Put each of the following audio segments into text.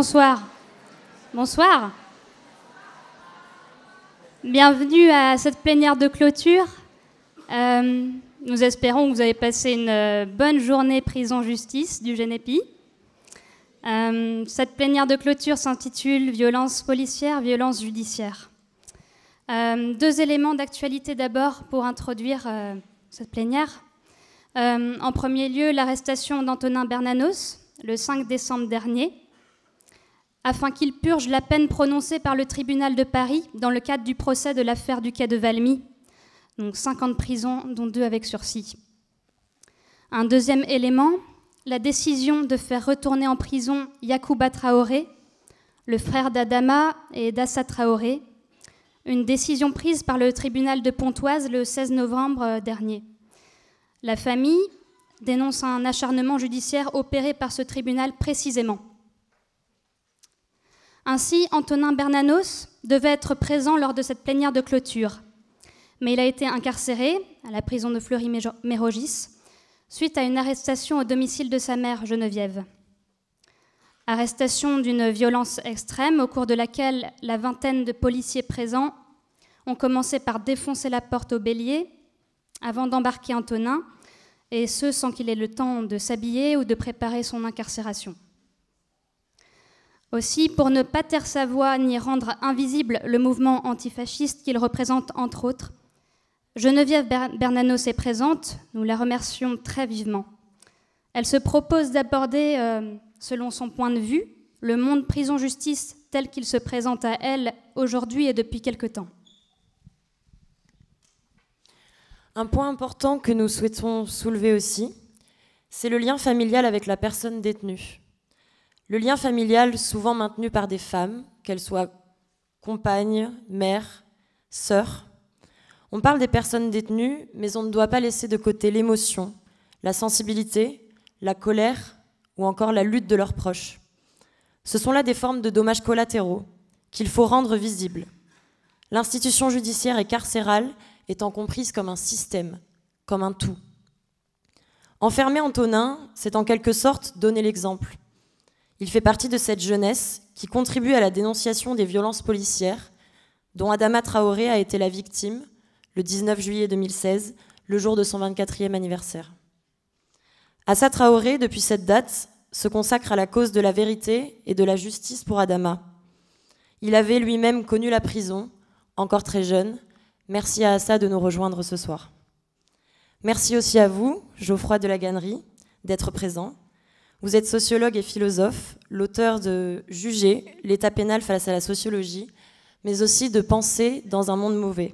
Bonsoir. Bonsoir. Bienvenue à cette plénière de clôture. Nous espérons que vous avez passé une bonne journée prison-justice du Genepi. Cette plénière de clôture s'intitule « Violence policière, violence judiciaire ». Deux éléments d'actualité d'abord pour introduire cette plénière. En premier lieu, l'arrestation d'Antonin Bernanos le 5 décembre dernier, afin qu'il purge la peine prononcée par le tribunal de Paris dans le cadre du procès de l'affaire du quai de Valmy, donc 5 ans de prison, dont 2 avec sursis. Un deuxième élément, la décision de faire retourner en prison Yacouba Traoré, le frère d'Adama et d'Assa Traoré, une décision prise par le tribunal de Pontoise le 16 novembre dernier. La famille dénonce un acharnement judiciaire opéré par ce tribunal précisément. Ainsi, Antonin Bernanos devait être présent lors de cette plénière de clôture, mais il a été incarcéré à la prison de Fleury-Mérogis suite à une arrestation au domicile de sa mère, Geneviève. Arrestation d'une violence extrême au cours de laquelle la vingtaine de policiers présents ont commencé par défoncer la porte au bélier avant d'embarquer Antonin, et ce sans qu'il ait le temps de s'habiller ou de préparer son incarcération. Aussi, pour ne pas taire sa voix ni rendre invisible le mouvement antifasciste qu'il représente entre autres, Geneviève Bernanos est présente, nous la remercions très vivement. Elle se propose d'aborder, selon son point de vue, le monde prison-justice tel qu'il se présente à elle aujourd'hui et depuis quelque temps. Un point important que nous souhaitons soulever aussi, c'est le lien familial avec la personne détenue. Le lien familial souvent maintenu par des femmes, qu'elles soient compagnes, mères, sœurs. On parle des personnes détenues, mais on ne doit pas laisser de côté l'émotion, la sensibilité, la colère ou encore la lutte de leurs proches. Ce sont là des formes de dommages collatéraux qu'il faut rendre visibles. L'institution judiciaire et carcérale étant comprise comme un système, comme un tout. Enfermer Antonin, c'est en quelque sorte donner l'exemple. Il fait partie de cette jeunesse qui contribue à la dénonciation des violences policières, dont Adama Traoré a été la victime le 19 juillet 2016, le jour de son 24e anniversaire. Assa Traoré, depuis cette date, se consacre à la cause de la vérité et de la justice pour Adama. Il avait lui-même connu la prison, encore très jeune. Merci à Assa de nous rejoindre ce soir. Merci aussi à vous, Geoffroy de la Gannerie, d'être présent. Vous êtes sociologue et philosophe, l'auteur de « Juger, l'état pénal face à la sociologie », mais aussi de « Penser dans un monde mauvais ».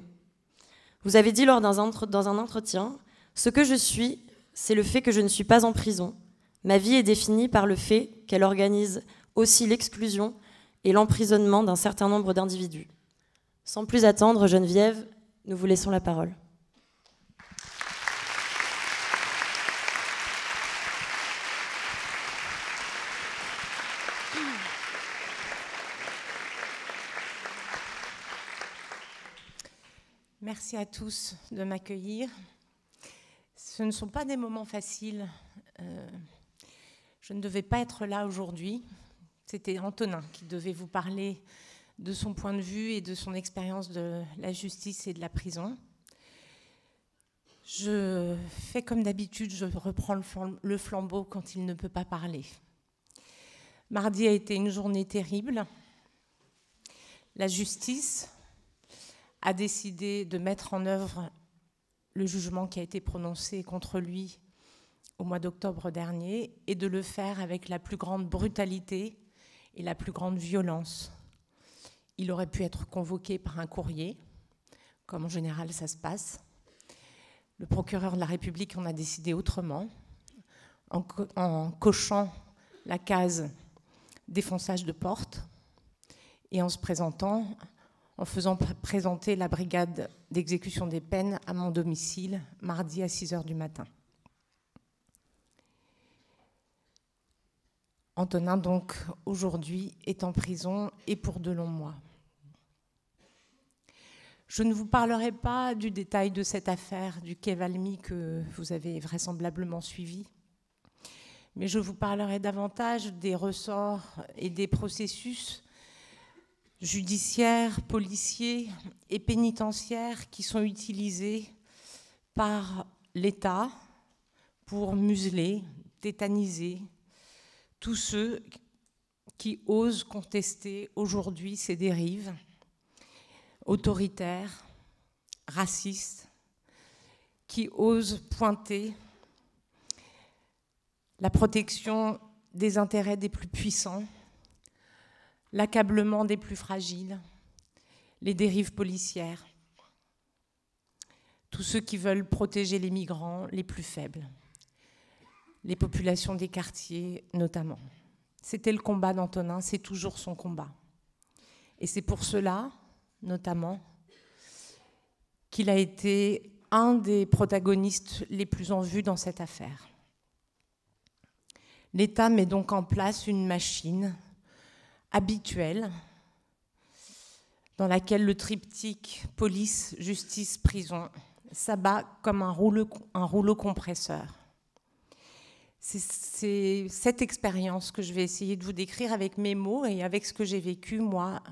Vous avez dit lors dans un entretien « Ce que je suis, c'est le fait que je ne suis pas en prison. Ma vie est définie par le fait qu'elle organise aussi l'exclusion et l'emprisonnement d'un certain nombre d'individus. » Sans plus attendre, Geneviève, nous vous laissons la parole. Merci à tous de m'accueillir. Ce ne sont pas des moments faciles. Je ne devais pas être là aujourd'hui. C'était Antonin qui devait vous parler de son point de vue et de son expérience de la justice et de la prison. Je fais comme d'habitude, je reprends le flambeau quand il ne peut pas parler. Mardi a été une journée terrible. La justice a décidé de mettre en œuvre le jugement qui a été prononcé contre lui au mois d'octobre dernier et de le faire avec la plus grande brutalité et la plus grande violence. Il aurait pu être convoqué par un courrier, comme en général ça se passe. Le procureur de la République en a décidé autrement, en cochant la case défonçage de porte et en se présentant, en faisant présenter la brigade d'exécution des peines à mon domicile, mardi à 6h du matin. Antonin, donc, aujourd'hui, est en prison et pour de longs mois. Je ne vous parlerai pas du détail de cette affaire du quai Valmy que vous avez vraisemblablement suivi, mais je vous parlerai davantage des ressorts et des processus judiciaires, policiers et pénitentiaires qui sont utilisés par l'État pour museler, tétaniser tous ceux qui osent contester aujourd'hui ces dérives autoritaires, racistes, qui osent pointer la protection des intérêts des plus puissants, l'accablement des plus fragiles, les dérives policières, tous ceux qui veulent protéger les migrants les plus faibles, les populations des quartiers notamment. C'était le combat d'Antonin, c'est toujours son combat. Et c'est pour cela, notamment, qu'il a été un des protagonistes les plus en vue dans cette affaire. L'État met donc en place une machine habituelle dans laquelle le triptyque police, justice, prison s'abat comme un rouleau compresseur. C'est cette expérience que je vais essayer de vous décrire avec mes mots et avec ce que j'ai vécu, moi,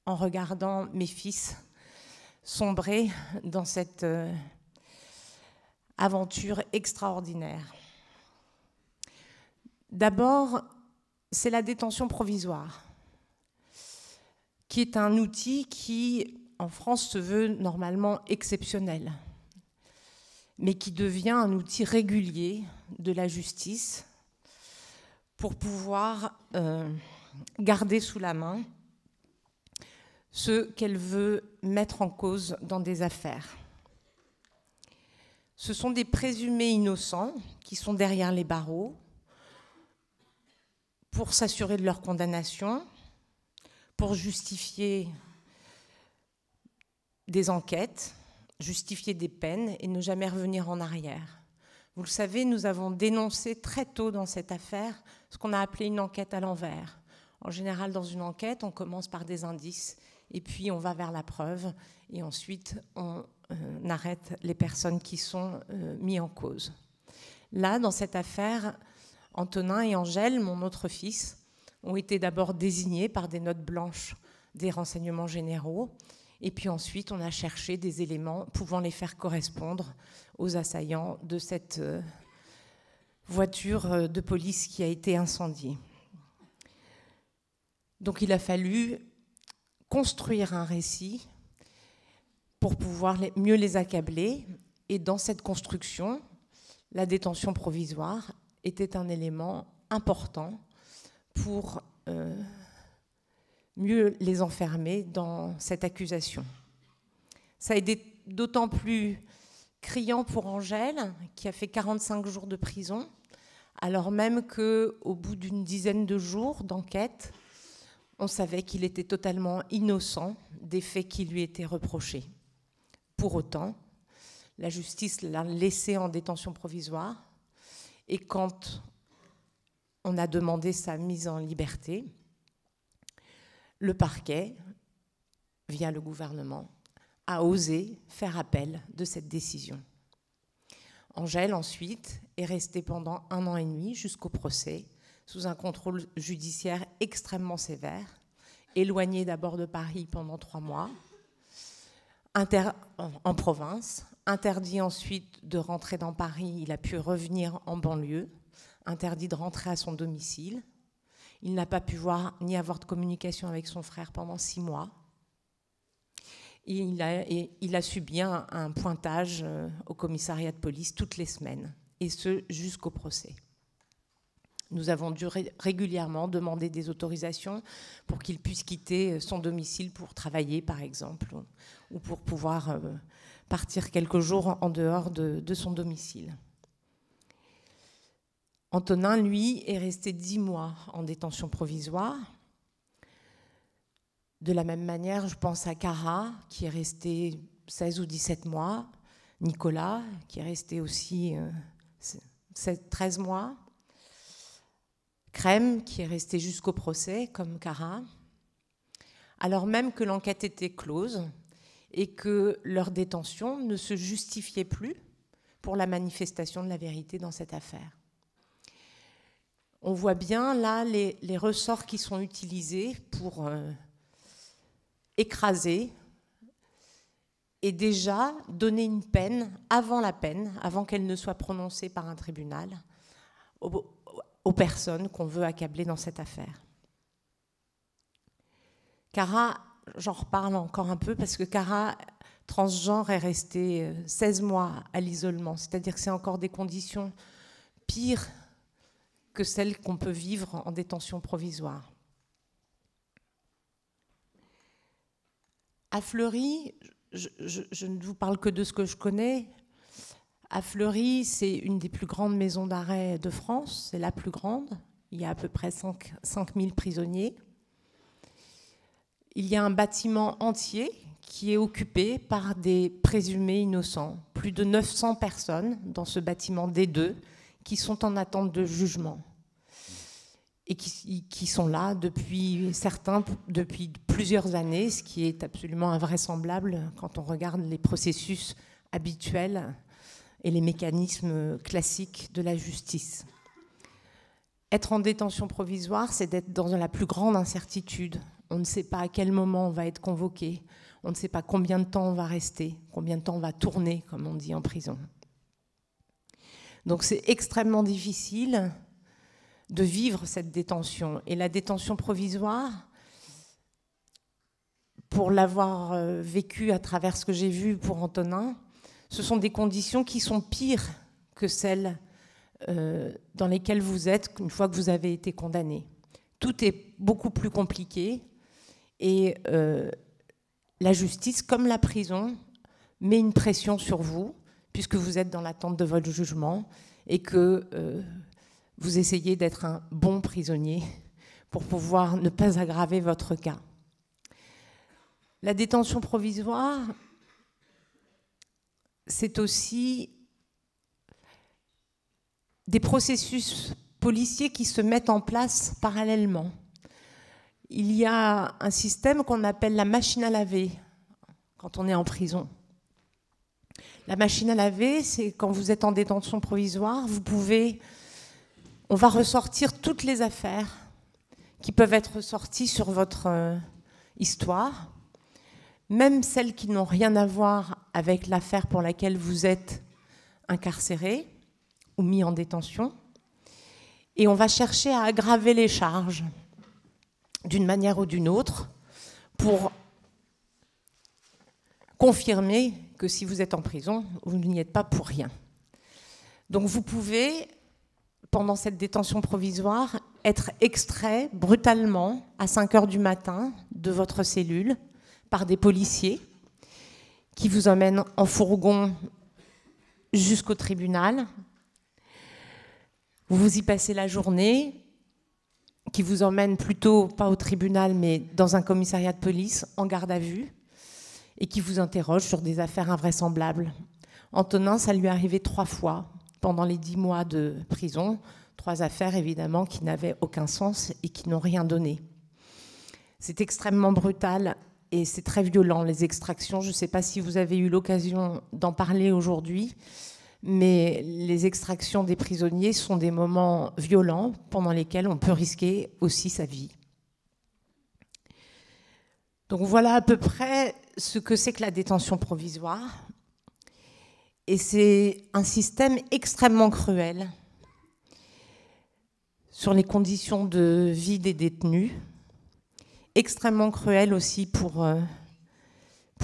en regardant mes fils sombrer dans cette aventure extraordinaire. D'abord, c'est la détention provisoire, qui est un outil qui, en France, se veut normalement exceptionnel, mais qui devient un outil régulier de la justice pour pouvoir garder sous la main ceux qu'elle veut mettre en cause dans des affaires. Ce sont des présumés innocents qui sont derrière les barreaux pour s'assurer de leur condamnation, pour justifier des enquêtes, justifier des peines et ne jamais revenir en arrière. Vous le savez, nous avons dénoncé très tôt dans cette affaire ce qu'on a appelé une enquête à l'envers. En général, dans une enquête, on commence par des indices et puis on va vers la preuve et ensuite on arrête les personnes qui sont mises en cause. Là, dans cette affaire, Antonin et Angèle, mon autre fils, ont été d'abord désignés par des notes blanches des renseignements généraux et puis ensuite on a cherché des éléments pouvant les faire correspondre aux assaillants de cette voiture de police qui a été incendiée. Donc il a fallu construire un récit pour pouvoir mieux les accabler. Et dans cette construction, la détention provisoire était un élément important pour mieux les enfermer dans cette accusation. Ça a été d'autant plus criant pour Angèle, qui a fait 45 jours de prison, alors même qu'au bout d'une dizaine de jours d'enquête, on savait qu'il était totalement innocent des faits qui lui étaient reprochés. Pour autant, la justice l'a laissé en détention provisoire et quand on a demandé sa mise en liberté, le parquet, via le gouvernement, a osé faire appel de cette décision. Angèle, ensuite, est restée pendant 1 an et demi jusqu'au procès, sous un contrôle judiciaire extrêmement sévère, éloigné d'abord de Paris pendant 3 mois, en province, interdit ensuite de rentrer dans Paris, il a pu revenir en banlieue, interdit de rentrer à son domicile, il n'a pas pu voir ni avoir de communication avec son frère pendant 6 mois, et il a subi un pointage au commissariat de police toutes les semaines, et ce jusqu'au procès. Nous avons dû régulièrement demander des autorisations pour qu'il puisse quitter son domicile pour travailler, par exemple, ou pour pouvoir partir quelques jours en dehors de son domicile. Antonin, lui, est resté 10 mois en détention provisoire. De la même manière, je pense à Cara, qui est resté 16 ou 17 mois, Nicolas, qui est resté aussi 13 mois, Crème, qui est resté jusqu'au procès, comme Cara, alors même que l'enquête était close et que leur détention ne se justifiait plus pour la manifestation de la vérité dans cette affaire. On voit bien là les ressorts qui sont utilisés pour écraser et déjà donner une peine, avant qu'elle ne soit prononcée par un tribunal, aux personnes qu'on veut accabler dans cette affaire. Cara, j'en reparle encore un peu parce que Cara, transgenre, est restée 16 mois à l'isolement. C'est-à-dire que c'est encore des conditions pires que celles qu'on peut vivre en détention provisoire. À Fleury, je ne vous parle que de ce que je connais. À Fleury, c'est une des plus grandes maisons d'arrêt de France, c'est la plus grande. Il y a à peu près 5000 prisonniers. Il y a un bâtiment entier qui est occupé par des présumés innocents. Plus de 900 personnes dans ce bâtiment D2 qui sont en attente de jugement et qui sont là certains depuis plusieurs années, ce qui est absolument invraisemblable quand on regarde les processus habituels et les mécanismes classiques de la justice. Être en détention provisoire, c'est d'être dans la plus grande incertitude. On ne sait pas à quel moment on va être convoqué, on ne sait pas combien de temps on va rester, combien de temps on va tourner, comme on dit en prison. Donc c'est extrêmement difficile de vivre cette détention. Et la détention provisoire, pour l'avoir vécu à travers ce que j'ai vu pour Antonin, ce sont des conditions qui sont pires que celles dans lesquelles vous êtes une fois que vous avez été condamné. Tout est beaucoup plus compliqué et la justice, comme la prison, met une pression sur vous puisque vous êtes dans l'attente de votre jugement et que vous essayez d'être un bon prisonnier pour pouvoir ne pas aggraver votre cas. La détention provisoire, c'est aussi des processus policiers qui se mettent en place parallèlement. Il y a un système qu'on appelle la machine à laver quand on est en prison. La machine à laver, c'est quand vous êtes en détention provisoire, on va ressortir toutes les affaires qui peuvent être ressorties sur votre histoire, même celles qui n'ont rien à voir avec l'affaire pour laquelle vous êtes incarcéré ou mis en détention. Et on va chercher à aggraver les charges d'une manière ou d'une autre pour confirmer que si vous êtes en prison, vous n'y êtes pas pour rien. Donc vous pouvez, pendant cette détention provisoire, être extrait brutalement à 5 heures du matin de votre cellule par des policiers qui vous emmènent en fourgon jusqu'au tribunal. Vous y passez la journée, qui vous emmène plutôt, pas au tribunal, mais dans un commissariat de police, en garde à vue, et qui vous interroge sur des affaires invraisemblables. Antonin, ça lui est arrivé 3 fois pendant les 10 mois de prison, 3 affaires évidemment qui n'avaient aucun sens et qui n'ont rien donné. C'est extrêmement brutal et c'est très violent, les extractions. Je ne sais pas si vous avez eu l'occasion d'en parler aujourd'hui, mais les extractions des prisonniers sont des moments violents pendant lesquels on peut risquer aussi sa vie. Donc voilà à peu près ce que c'est que la détention provisoire. Et c'est un système extrêmement cruel sur les conditions de vie des détenus, extrêmement cruel aussi pour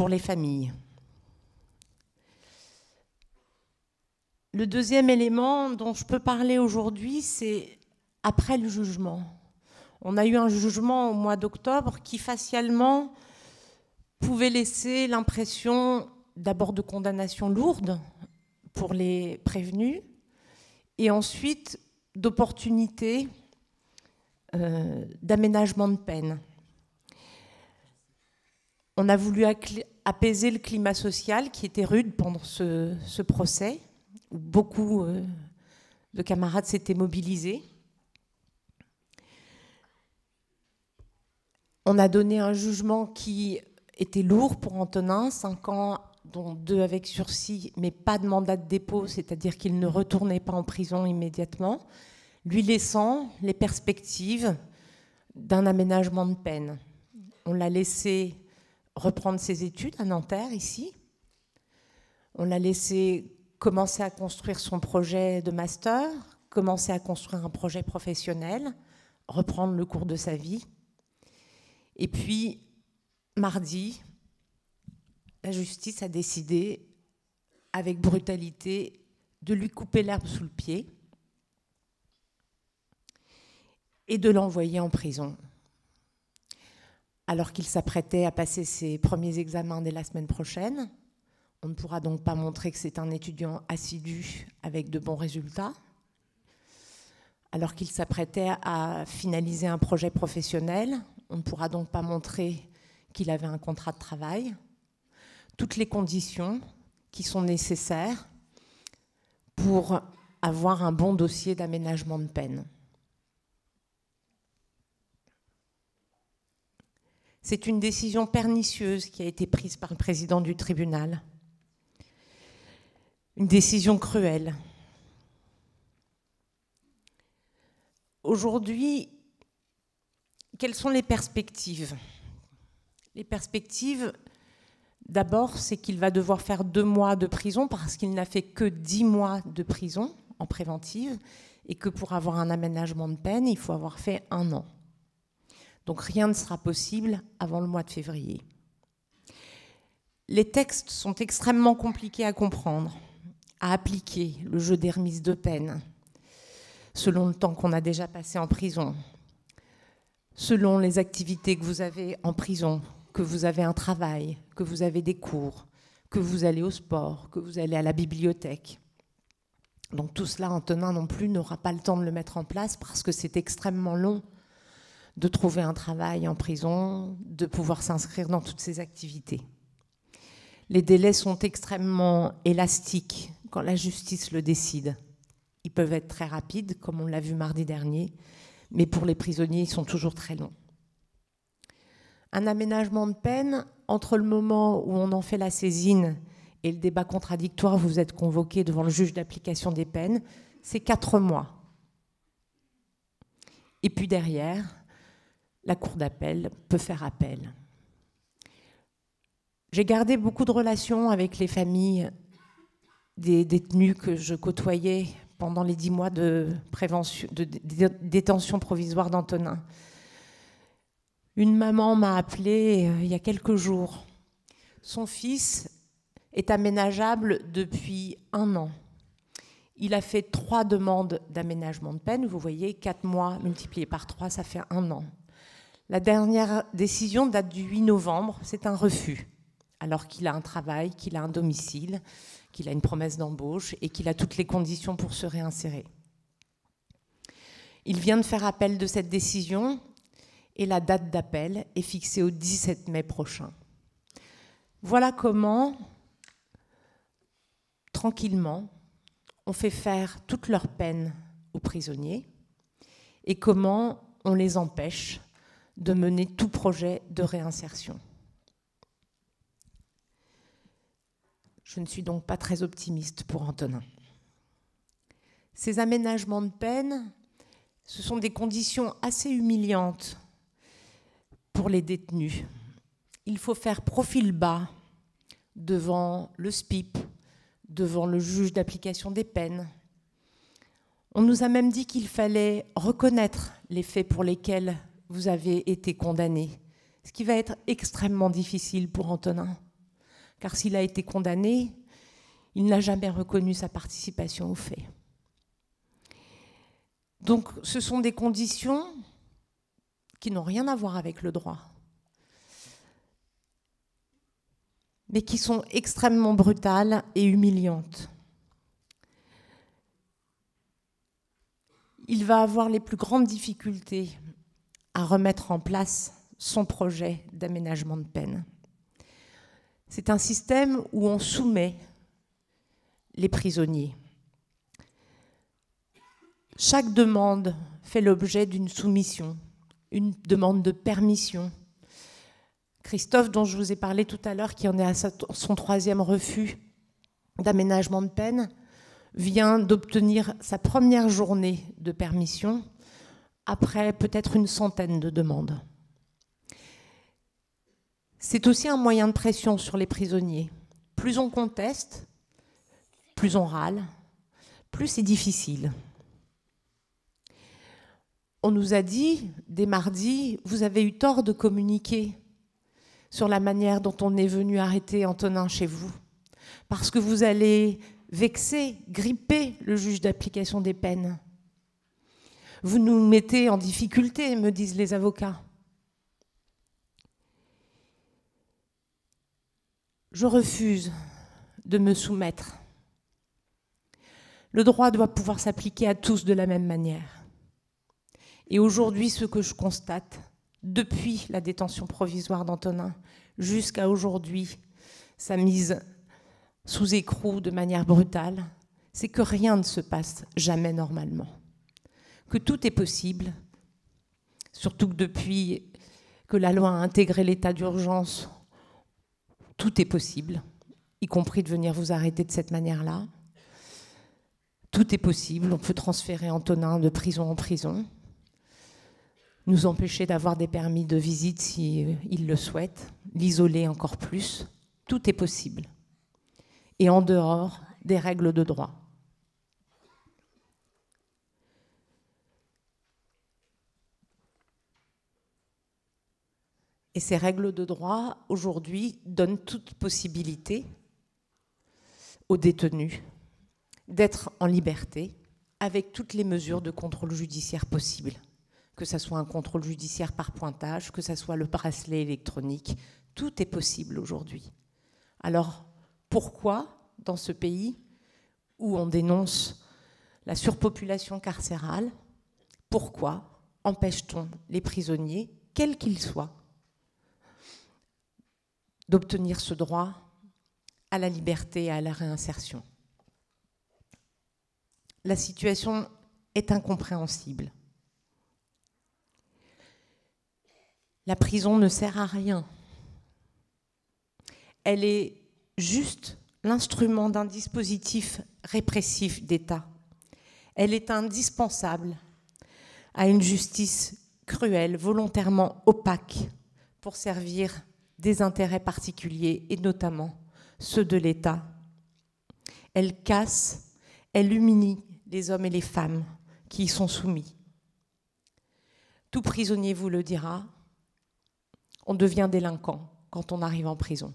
les familles. Le deuxième élément dont je peux parler aujourd'hui, c'est après le jugement. On a eu un jugement au mois d'octobre qui facialement pouvait laisser l'impression d'abord de condamnation lourde pour les prévenus et ensuite d'opportunités d'aménagement de peine. On a voulu apaiser le climat social qui était rude pendant ce procès, où beaucoup de camarades s'étaient mobilisés. On a donné un jugement qui était lourd pour Antonin, 5 ans, dont 2 avec sursis, mais pas de mandat de dépôt, c'est-à-dire qu'il ne retournait pas en prison immédiatement. lui laissant les perspectives d'un aménagement de peine. On l'a laissé reprendre ses études à Nanterre, ici. On l'a laissé commencer à construire son projet de master, commencer à construire un projet professionnel, reprendre le cours de sa vie. Et puis, mardi, la justice a décidé, avec brutalité, de lui couper l'herbe sous le pied et de l'envoyer en prison. Alors qu'il s'apprêtait à passer ses premiers examens dès la semaine prochaine, on ne pourra donc pas montrer que c'est un étudiant assidu avec de bons résultats. Alors qu'il s'apprêtait à finaliser un projet professionnel, on ne pourra donc pas montrer qu'il avait un contrat de travail. Toutes les conditions qui sont nécessaires pour avoir un bon dossier d'aménagement de peine. C'est une décision pernicieuse qui a été prise par le président du tribunal. Une décision cruelle. Aujourd'hui, quelles sont les perspectives ? Les perspectives, d'abord, c'est qu'il va devoir faire 2 mois de prison parce qu'il n'a fait que 10 mois de prison en préventive et que pour avoir un aménagement de peine, il faut avoir fait 1 an. Donc rien ne sera possible avant le mois de février. Les textes sont extrêmement compliqués à comprendre, à appliquer, le jeu des remises de peine, selon le temps qu'on a déjà passé en prison, selon les activités que vous avez en prison, que vous avez un travail, que vous avez des cours, que vous allez au sport, que vous allez à la bibliothèque. Donc tout cela, Antonin non plus n'aura pas le temps de le mettre en place parce que c'est extrêmement long de trouver un travail en prison, de pouvoir s'inscrire dans toutes ces activités. Les délais sont extrêmement élastiques quand la justice le décide. Ils peuvent être très rapides, comme on l'a vu mardi dernier, mais pour les prisonniers, ils sont toujours très longs. Un aménagement de peine, entre le moment où on en fait la saisine et le débat contradictoire, vous êtes convoqué devant le juge d'application des peines, c'est 4 mois. Et puis derrière, la cour d'appel peut faire appel. J'ai gardé beaucoup de relations avec les familles des détenus que je côtoyais pendant les 10 mois de détention provisoire d'Antonin. Une maman m'a appelée il y a quelques jours. Son fils est aménageable depuis 1 an. Il a fait 3 demandes d'aménagement de peine. Vous voyez, 4 mois multipliés par 3, ça fait 1 an. La dernière décision date du 8 novembre, c'est un refus, alors qu'il a un travail, qu'il a un domicile, qu'il a une promesse d'embauche et qu'il a toutes les conditions pour se réinsérer. Il vient de faire appel de cette décision et la date d'appel est fixée au 17 mai prochain. Voilà comment, tranquillement, on fait faire toute leur peine aux prisonniers et comment on les empêche de mener tout projet de réinsertion. Je ne suis donc pas très optimiste pour Antonin. Ces aménagements de peine, ce sont des conditions assez humiliantes pour les détenus. Il faut faire profil bas devant le SPIP, devant le juge d'application des peines. On nous a même dit qu'il fallait reconnaître les faits pour lesquels vous avez été condamné, ce qui va être extrêmement difficile pour Antonin, car s'il a été condamné, il n'a jamais reconnu sa participation aux faits. Donc ce sont des conditions qui n'ont rien à voir avec le droit, mais qui sont extrêmement brutales et humiliantes. Il va avoir les plus grandes difficultés à remettre en place son projet d'aménagement de peine. C'est un système où on soumet les prisonniers. Chaque demande fait l'objet d'une soumission, une demande de permission. Christophe, dont je vous ai parlé tout à l'heure, qui en est à son 3e refus d'aménagement de peine, vient d'obtenir sa première journée de permission après peut-être une centaine de demandes. C'est aussi un moyen de pression sur les prisonniers. Plus on conteste, plus on râle, plus c'est difficile. On nous a dit, dès mardi, vous avez eu tort de communiquer sur la manière dont on est venu arrêter Antonin chez vous, parce que vous allez vexer, gripper le juge d'application des peines. Vous nous mettez en difficulté, me disent les avocats. Je refuse de me soumettre. Le droit doit pouvoir s'appliquer à tous de la même manière. Et aujourd'hui, ce que je constate, depuis la détention provisoire d'Antonin jusqu'à aujourd'hui, sa mise sous écrou de manière brutale, c'est que rien ne se passe jamais normalement. Que tout est possible, surtout que depuis que la loi a intégré l'état d'urgence, tout est possible, y compris de venir vous arrêter de cette manière-là. Tout est possible, on peut transférer Antonin de prison en prison, nous empêcher d'avoir des permis de visite s'il le souhaite, l'isoler encore plus. Tout est possible. Et en dehors des règles de droit. Et ces règles de droit, aujourd'hui, donnent toute possibilité aux détenus d'être en liberté avec toutes les mesures de contrôle judiciaire possibles. Que ce soit un contrôle judiciaire par pointage, que ce soit le bracelet électronique, tout est possible aujourd'hui. Alors, pourquoi, dans ce pays où on dénonce la surpopulation carcérale, pourquoi empêche-t-on les prisonniers, quels qu'ils soient, d'obtenir ce droit à la liberté et à la réinsertion? La situation est incompréhensible. La prison ne sert à rien. Elle est juste l'instrument d'un dispositif répressif d'État. Elle est indispensable à une justice cruelle, volontairement opaque, pour servir des intérêts particuliers, et notamment ceux de l'État. Elle casse, elle humilie les hommes et les femmes qui y sont soumis. Tout prisonnier vous le dira, on devient délinquant quand on arrive en prison.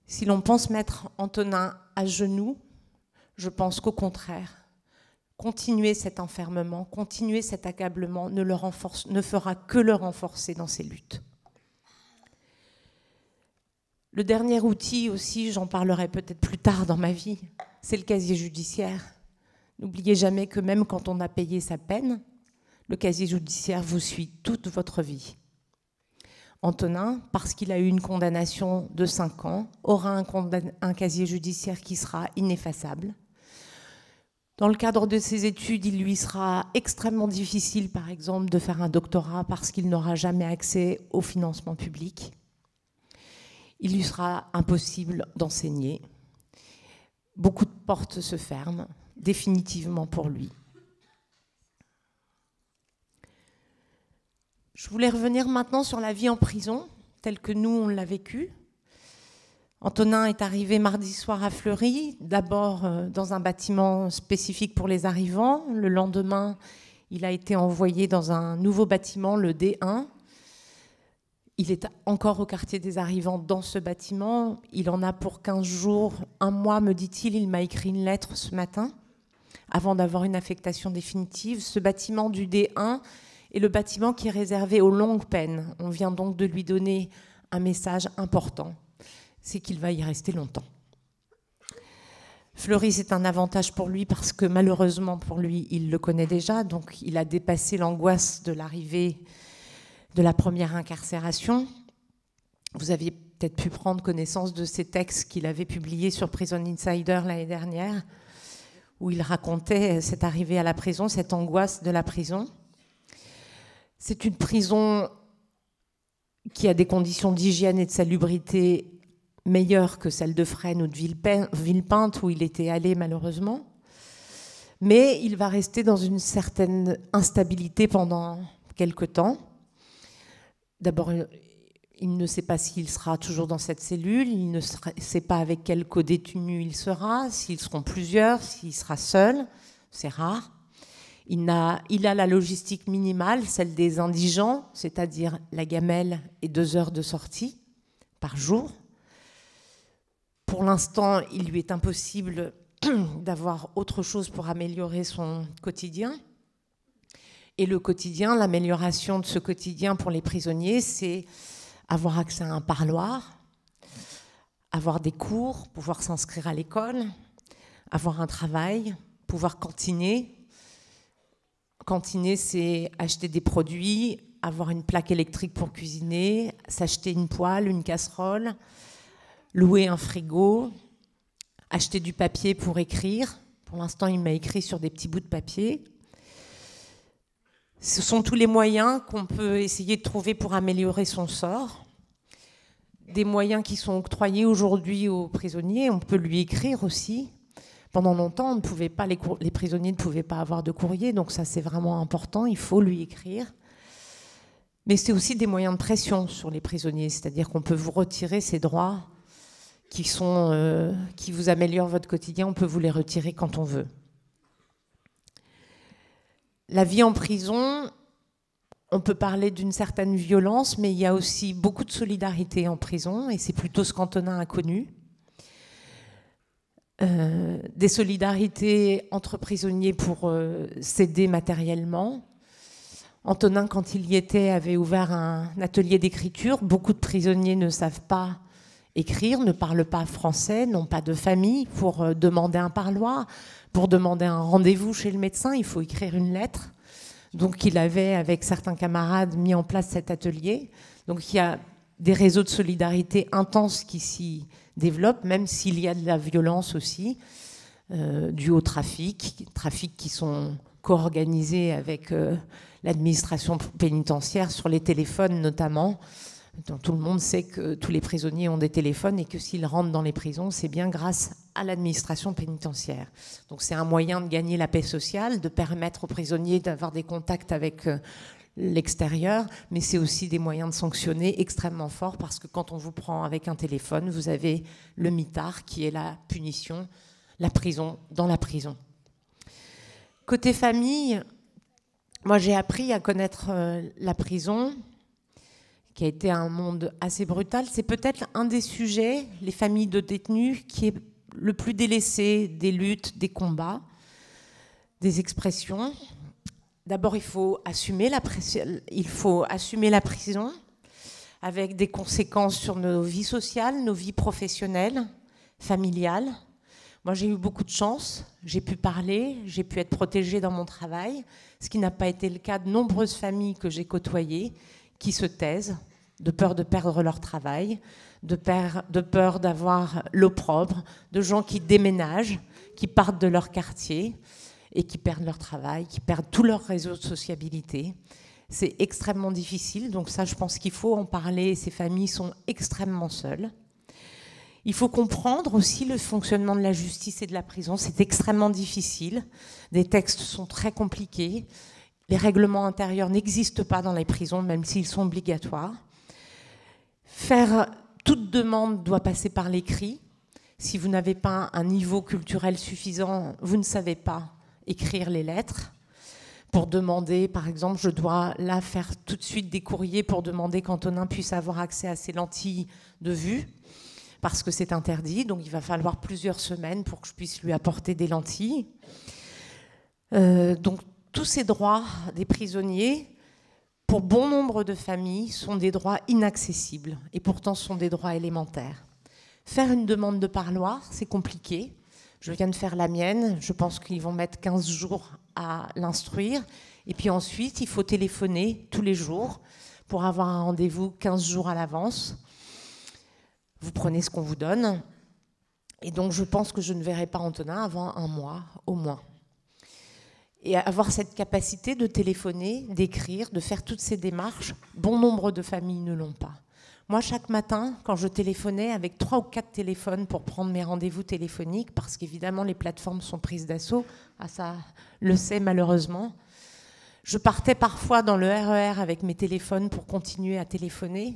Si l'on pense mettre Antonin à genoux, je pense qu'au contraire, continuer cet enfermement, continuer cet accablement ne fera que le renforcer dans ses luttes. Le dernier outil aussi, j'en parlerai peut-être plus tard dans ma vie, c'est le casier judiciaire. N'oubliez jamais que même quand on a payé sa peine, le casier judiciaire vous suit toute votre vie. Antonin, parce qu'il a eu une condamnation de 5 ans, aura un casier judiciaire qui sera ineffaçable. Dans le cadre de ses études, il lui sera extrêmement difficile, par exemple, de faire un doctorat parce qu'il n'aura jamais accès au financement public. Il lui sera impossible d'enseigner. Beaucoup de portes se ferment, définitivement pour lui. Je voulais revenir maintenant sur la vie en prison, telle que nous, on l'a vécue. Antonin est arrivé mardi soir à Fleury, d'abord dans un bâtiment spécifique pour les arrivants. Le lendemain, il a été envoyé dans un nouveau bâtiment, le D1. Il est encore au quartier des arrivants dans ce bâtiment. Il en a pour 15 jours, 1 mois, me dit-il. Il m'a écrit une lettre ce matin, avant d'avoir une affectation définitive. Ce bâtiment du D1 est le bâtiment qui est réservé aux longues peines. On vient donc de lui donner un message important, c'est qu'il va y rester longtemps. Fleury, c'est un avantage pour lui parce que malheureusement pour lui, il le connaît déjà, donc il a dépassé l'angoisse de l'arrivée de la première incarcération. Vous aviez peut-être pu prendre connaissance de ces textes qu'il avait publiés sur Prison Insider l'année dernière, où il racontait cette arrivée à la prison, cette angoisse de la prison. C'est une prison qui a des conditions d'hygiène et de salubrité meilleure que celle de Fresnes ou de Villepinte, où il était allé malheureusement. Mais il va rester dans une certaine instabilité pendant quelque temps. D'abord, il ne sait pas s'il sera toujours dans cette cellule, il ne sait pas avec quel codétenu il sera, s'ils seront plusieurs, s'il sera seul, c'est rare. Il a la logistique minimale, celle des indigents, c'est-à-dire la gamelle et 2 heures de sortie par jour. Pour l'instant, il lui est impossible d'avoir autre chose pour améliorer son quotidien. Et le quotidien, l'amélioration de ce quotidien pour les prisonniers, c'est avoir accès à un parloir, avoir des cours, pouvoir s'inscrire à l'école, avoir un travail, pouvoir cantiner. Cantiner, c'est acheter des produits, avoir une plaque électrique pour cuisiner, s'acheter une poêle, une casserole, louer un frigo, acheter du papier pour écrire. Pour l'instant, il m'a écrit sur des petits bouts de papier. Ce sont tous les moyens qu'on peut essayer de trouver pour améliorer son sort. Des moyens qui sont octroyés aujourd'hui aux prisonniers. On peut lui écrire aussi. Pendant longtemps, on ne pouvait pas, les prisonniers ne pouvaient pas avoir de courrier, donc ça c'est vraiment important, il faut lui écrire. Mais c'est aussi des moyens de pression sur les prisonniers, c'est-à-dire qu'on peut vous retirer ces droits qui vous améliorent votre quotidien, on peut vous les retirer quand on veut. La vie en prison, on peut parler d'une certaine violence, mais il y a aussi beaucoup de solidarité en prison, et c'est plutôt ce qu'Antonin a connu. Des solidarités entre prisonniers pour s'aider matériellement. Antonin, quand il y était, avait ouvert un atelier d'écriture. Beaucoup de prisonniers ne savent pas écrire, ne parlent pas français, n'ont pas de famille. Pour demander un parloir, pour demander un rendez-vous chez le médecin, il faut écrire une lettre. Donc il avait, avec certains camarades, mis en place cet atelier. Donc il y a des réseaux de solidarité intenses qui s'y développent, même s'il y a de la violence aussi, due au trafic qui sont co-organisés avec l'administration pénitentiaire sur les téléphones notamment. Donc, tout le monde sait que tous les prisonniers ont des téléphones et que s'ils rentrent dans les prisons, c'est bien grâce à l'administration pénitentiaire. Donc c'est un moyen de gagner la paix sociale, de permettre aux prisonniers d'avoir des contacts avec l'extérieur, mais c'est aussi des moyens de sanctionner extrêmement forts, parce que quand on vous prend avec un téléphone, vous avez le mitard qui est la punition, la prison dans la prison. Côté famille, moi j'ai appris à connaître la prison, qui a été un monde assez brutal. C'est peut-être un des sujets, les familles de détenus, qui est le plus délaissé des luttes, des combats, des expressions. D'abord, il faut assumer la prison avec des conséquences sur nos vies sociales, nos vies professionnelles, familiales. Moi, j'ai eu beaucoup de chance. J'ai pu parler, j'ai pu être protégée dans mon travail, ce qui n'a pas été le cas de nombreuses familles que j'ai côtoyées qui se taisent, de peur de perdre leur travail, de peur d'avoir l'opprobre, de gens qui déménagent, qui partent de leur quartier et qui perdent leur travail, qui perdent tout leur réseau de sociabilité. C'est extrêmement difficile, donc ça, je pense qu'il faut en parler. Ces familles sont extrêmement seules. Il faut comprendre aussi le fonctionnement de la justice et de la prison. C'est extrêmement difficile. Des textes sont très compliqués. Les règlements intérieurs n'existent pas dans les prisons, même s'ils sont obligatoires. Toute demande doit passer par l'écrit. Si vous n'avez pas un niveau culturel suffisant, vous ne savez pas écrire les lettres. Pour demander, par exemple, je dois là faire tout de suite des courriers pour demander qu'Antonin puisse avoir accès à ses lentilles de vue, parce que c'est interdit, donc il va falloir plusieurs semaines pour que je puisse lui apporter des lentilles. Donc tous ces droits des prisonniers, pour bon nombre de familles, sont des droits inaccessibles, et pourtant sont des droits élémentaires. Faire une demande de parloir, c'est compliqué. Je viens de faire la mienne, je pense qu'ils vont mettre 15 jours à l'instruire. Et puis ensuite, il faut téléphoner tous les jours pour avoir un rendez-vous 15 jours à l'avance. Vous prenez ce qu'on vous donne. Et donc, je pense que je ne verrai pas Antonin avant un mois, au moins. Et avoir cette capacité de téléphoner, d'écrire, de faire toutes ces démarches, bon nombre de familles ne l'ont pas. Moi, chaque matin, quand je téléphonais avec 3 ou 4 téléphones pour prendre mes rendez-vous téléphoniques, parce qu'évidemment, les plateformes sont prises d'assaut, ça le sait malheureusement, je partais parfois dans le RER avec mes téléphones pour continuer à téléphoner.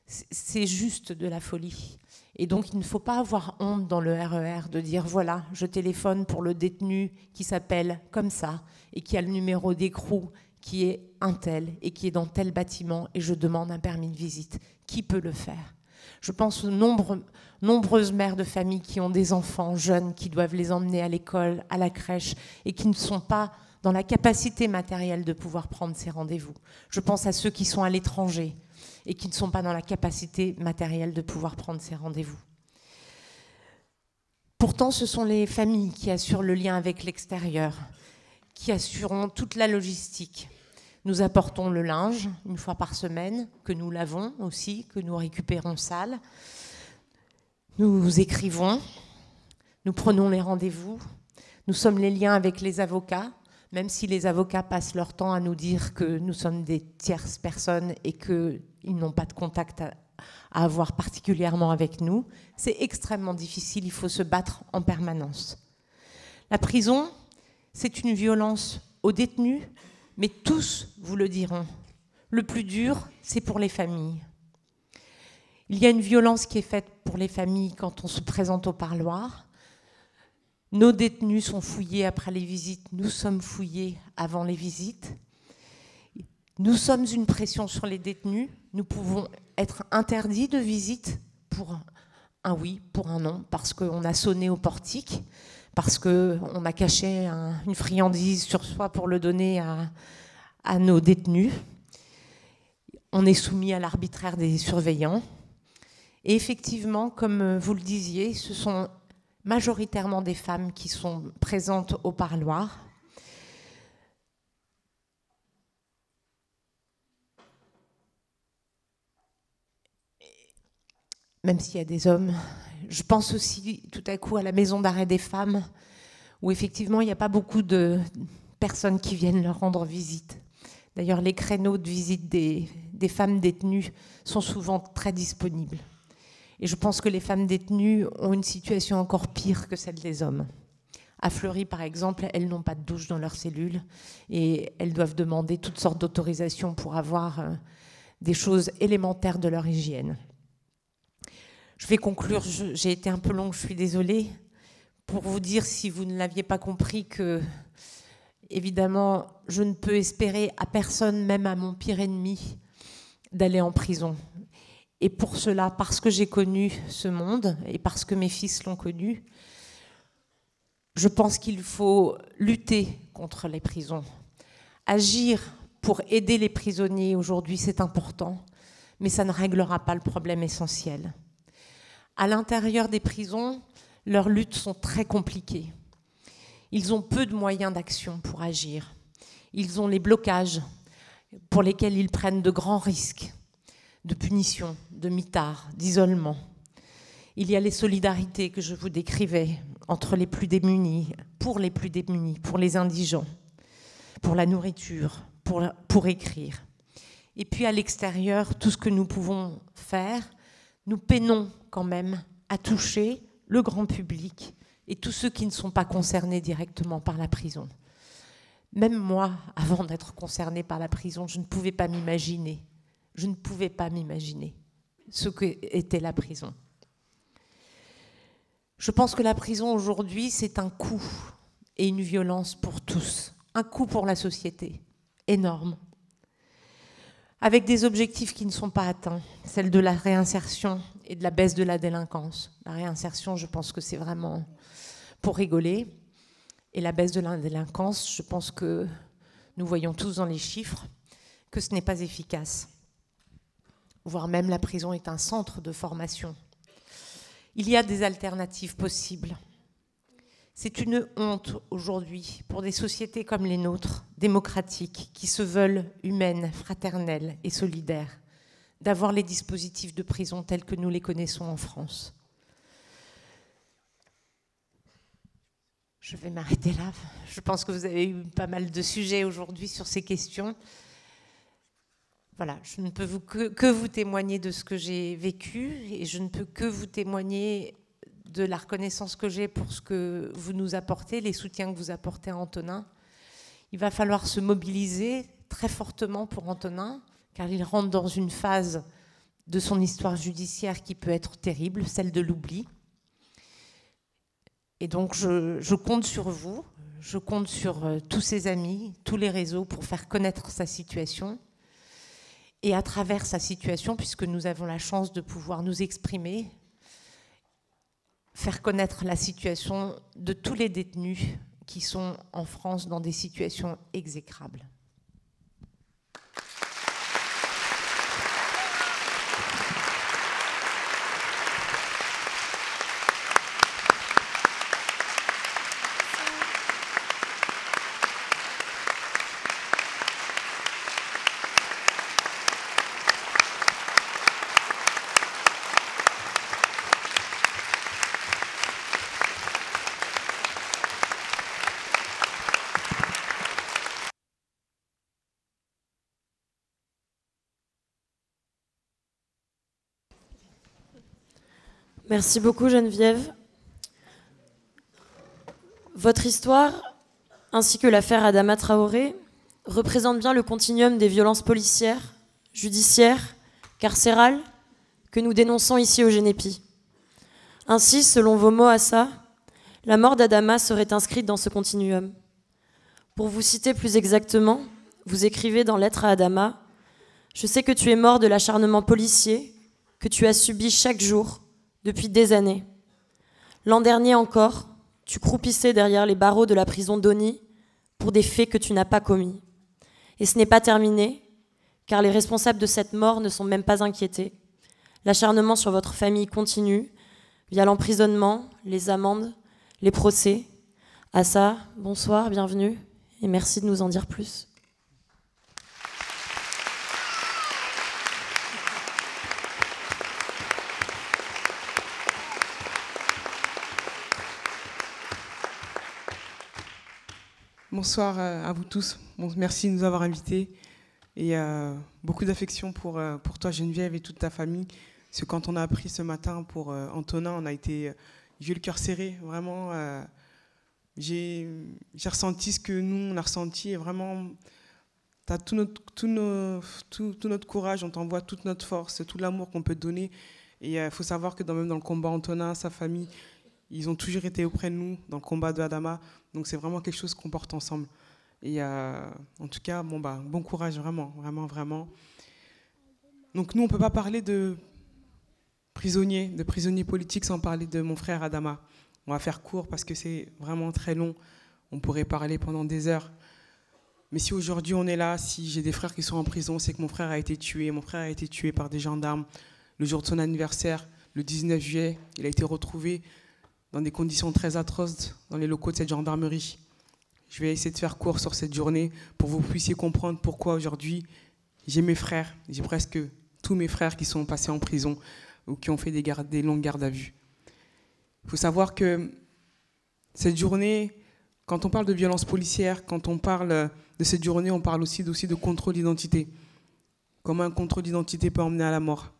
C'est juste de la folie. Et donc, il ne faut pas avoir honte dans le RER de dire, voilà, je téléphone pour le détenu qui s'appelle comme ça et qui a le numéro d'écrou qui est un tel et qui est dans tel bâtiment et je demande un permis de visite. Qui peut le faire? Je pense aux nombreuses mères de famille qui ont des enfants jeunes, qui doivent les emmener à l'école, à la crèche et qui ne sont pas dans la capacité matérielle de pouvoir prendre ces rendez-vous. Je pense à ceux qui sont à l'étranger et qui ne sont pas dans la capacité matérielle de pouvoir prendre ces rendez-vous. Pourtant, ce sont les familles qui assurent le lien avec l'extérieur, qui assurent toute la logistique. Nous apportons le linge une fois par semaine, que nous lavons aussi, que nous récupérons sale. Nous écrivons, nous prenons les rendez-vous, nous sommes les liens avec les avocats, même si les avocats passent leur temps à nous dire que nous sommes des tierces personnes et qu'ils n'ont pas de contact à avoir particulièrement avec nous. C'est extrêmement difficile, il faut se battre en permanence. La prison, c'est une violence aux détenus, mais tous vous le diront. Le plus dur, c'est pour les familles. Il y a une violence qui est faite pour les familles quand on se présente au parloir. Nos détenus sont fouillés après les visites, nous sommes fouillés avant les visites. Nous sommes une pression sur les détenus, nous pouvons être interdits de visite pour un oui, pour un non, parce qu'on a sonné au portique, parce qu'on a caché une friandise sur soi pour le donner à nos détenus. On est soumis à l'arbitraire des surveillants. Et effectivement, comme vous le disiez, ce sont majoritairement des femmes qui sont présentes au parloir. Même s'il y a des hommes. Je pense aussi tout à coup à la maison d'arrêt des femmes, où effectivement il n'y a pas beaucoup de personnes qui viennent leur rendre visite. D'ailleurs, les créneaux de visite des femmes détenues sont souvent très disponibles. Et je pense que les femmes détenues ont une situation encore pire que celle des hommes. À Fleury, par exemple, elles n'ont pas de douche dans leur cellule et elles doivent demander toutes sortes d'autorisations pour avoir des choses élémentaires de leur hygiène. Je vais conclure, j'ai été un peu longue, je suis désolée, pour vous dire, si vous ne l'aviez pas compris, que, évidemment, je ne peux espérer à personne, même à mon pire ennemi, d'aller en prison. Et pour cela, parce que j'ai connu ce monde et parce que mes fils l'ont connu, je pense qu'il faut lutter contre les prisons. Agir pour aider les prisonniers aujourd'hui, c'est important, mais ça ne réglera pas le problème essentiel. À l'intérieur des prisons, leurs luttes sont très compliquées. Ils ont peu de moyens d'action pour agir. Ils ont les blocages pour lesquels ils prennent de grands risques de punition, de mitard, d'isolement. Il y a les solidarités que je vous décrivais entre les plus démunis, pour les indigents, pour la nourriture, pour écrire. Et puis à l'extérieur, tout ce que nous pouvons faire, nous peinons quand même à toucher le grand public et tous ceux qui ne sont pas concernés directement par la prison. Même moi, avant d'être concernée par la prison, je ne pouvais pas m'imaginer ce qu'était la prison. Je pense que la prison aujourd'hui, c'est un coût et une violence pour tous, un coût pour la société, énorme, avec des objectifs qui ne sont pas atteints, celle de la réinsertion et de la baisse de la délinquance. La réinsertion, je pense que c'est vraiment pour rigoler, et la baisse de la délinquance, je pense que nous voyons tous dans les chiffres que ce n'est pas efficace. Voire même la prison est un centre de formation. Il y a des alternatives possibles. C'est une honte aujourd'hui pour des sociétés comme les nôtres, démocratiques, qui se veulent humaines, fraternelles et solidaires, d'avoir les dispositifs de prison tels que nous les connaissons en France. Je vais m'arrêter là. Je pense que vous avez eu pas mal de sujets aujourd'hui sur ces questions. voilà, je ne peux que vous témoigner de ce que j'ai vécu et je ne peux que vous témoigner de la reconnaissance que j'ai pour ce que vous nous apportez, les soutiens que vous apportez à Antonin. Il va falloir se mobiliser très fortement pour Antonin, car il rentre dans une phase de son histoire judiciaire qui peut être terrible, celle de l'oubli. Et donc je compte sur vous, je compte sur tous ses amis, tous les réseaux pour faire connaître sa situation. Et à travers sa situation, puisque nous avons la chance de pouvoir nous exprimer, faire connaître la situation de tous les détenus qui sont en France dans des situations exécrables. Merci beaucoup Geneviève. Votre histoire, ainsi que l'affaire Adama Traoré, représente bien le continuum des violences policières, judiciaires, carcérales, que nous dénonçons ici au Génépi. Ainsi, selon vos mots à ça, la mort d'Adama serait inscrite dans ce continuum. Pour vous citer plus exactement, vous écrivez dans Lettre à Adama « Je sais que tu es mort de l'acharnement policier que tu as subi chaque jour depuis des années. L'an dernier encore, tu croupissais derrière les barreaux de la prison d'Oni pour des faits que tu n'as pas commis. Et ce n'est pas terminé, car les responsables de cette mort ne sont même pas inquiétés. L'acharnement sur votre famille continue, via l'emprisonnement, les amendes, les procès. Assa, bonsoir, bienvenue, et merci de nous en dire plus. Bonsoir à vous tous. Bon, merci de nous avoir invités. Et beaucoup d'affection pour toi, Geneviève, et toute ta famille. Parce que quand on a appris ce matin pour Antonin, on a été... J'ai eu le cœur serré, vraiment. J'ai ressenti ce que nous, on a ressenti. Et vraiment, tu as tout notre courage, on t'envoie toute notre force, tout l'amour qu'on peut te donner. Et il faut savoir que même dans le combat, Antonin, sa famille, ils ont toujours été auprès de nous dans le combat de Adama. Donc c'est vraiment quelque chose qu'on porte ensemble. Et en tout cas, bon courage, vraiment, vraiment, vraiment. Donc nous, on ne peut pas parler de prisonniers politiques sans parler de mon frère Adama. On va faire court parce que c'est vraiment très long. On pourrait parler pendant des heures. Mais si aujourd'hui on est là, si j'ai des frères qui sont en prison, c'est que mon frère a été tué. Mon frère a été tué par des gendarmes le jour de son anniversaire, le 19 juillet. Il a été retrouvé dans des conditions très atroces dans les locaux de cette gendarmerie. Je vais essayer de faire court sur cette journée pour que vous puissiez comprendre pourquoi aujourd'hui j'ai mes frères, j'ai presque tous mes frères qui sont passés en prison ou qui ont fait des longues gardes à vue. Il faut savoir que cette journée, quand on parle de violence policière, quand on parle de cette journée, on parle aussi de contrôle d'identité. Comment un contrôle d'identité peut emmener à la mort.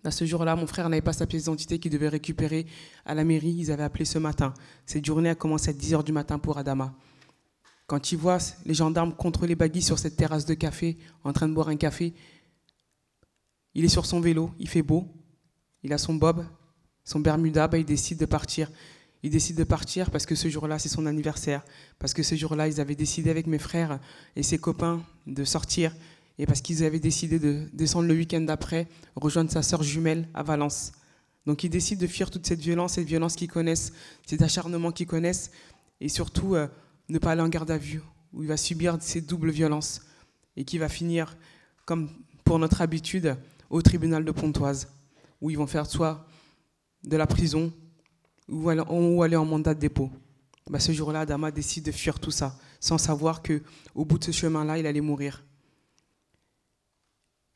À ce jour-là, mon frère n'avait pas sa pièce d'identité qu'il devait récupérer à la mairie. Ils avaient appelé ce matin. Cette journée a commencé à 10h du matin pour Adama. Quand il voit les gendarmes contrôler Bagui sur cette terrasse de café, en train de boire un café, il est sur son vélo, il fait beau, il a son bob, son Bermuda, il décide de partir. Il décide de partir parce que ce jour-là, c'est son anniversaire. Parce que ce jour-là, ils avaient décidé avec mes frères et ses copains de sortir. Et parce qu'ils avaient décidé de descendre le week-end d'après, rejoindre sa sœur jumelle à Valence. Donc ils décident de fuir toute cette violence qu'ils connaissent, cet acharnement qu'ils connaissent, et surtout ne pas aller en garde à vue, où il va subir ces doubles violences, et qui va finir, comme pour notre habitude, au tribunal de Pontoise, où ils vont faire soit de la prison, ou aller en mandat de dépôt. Ce jour-là, Adama décide de fuir tout ça, sans savoir qu'au bout de ce chemin-là, il allait mourir.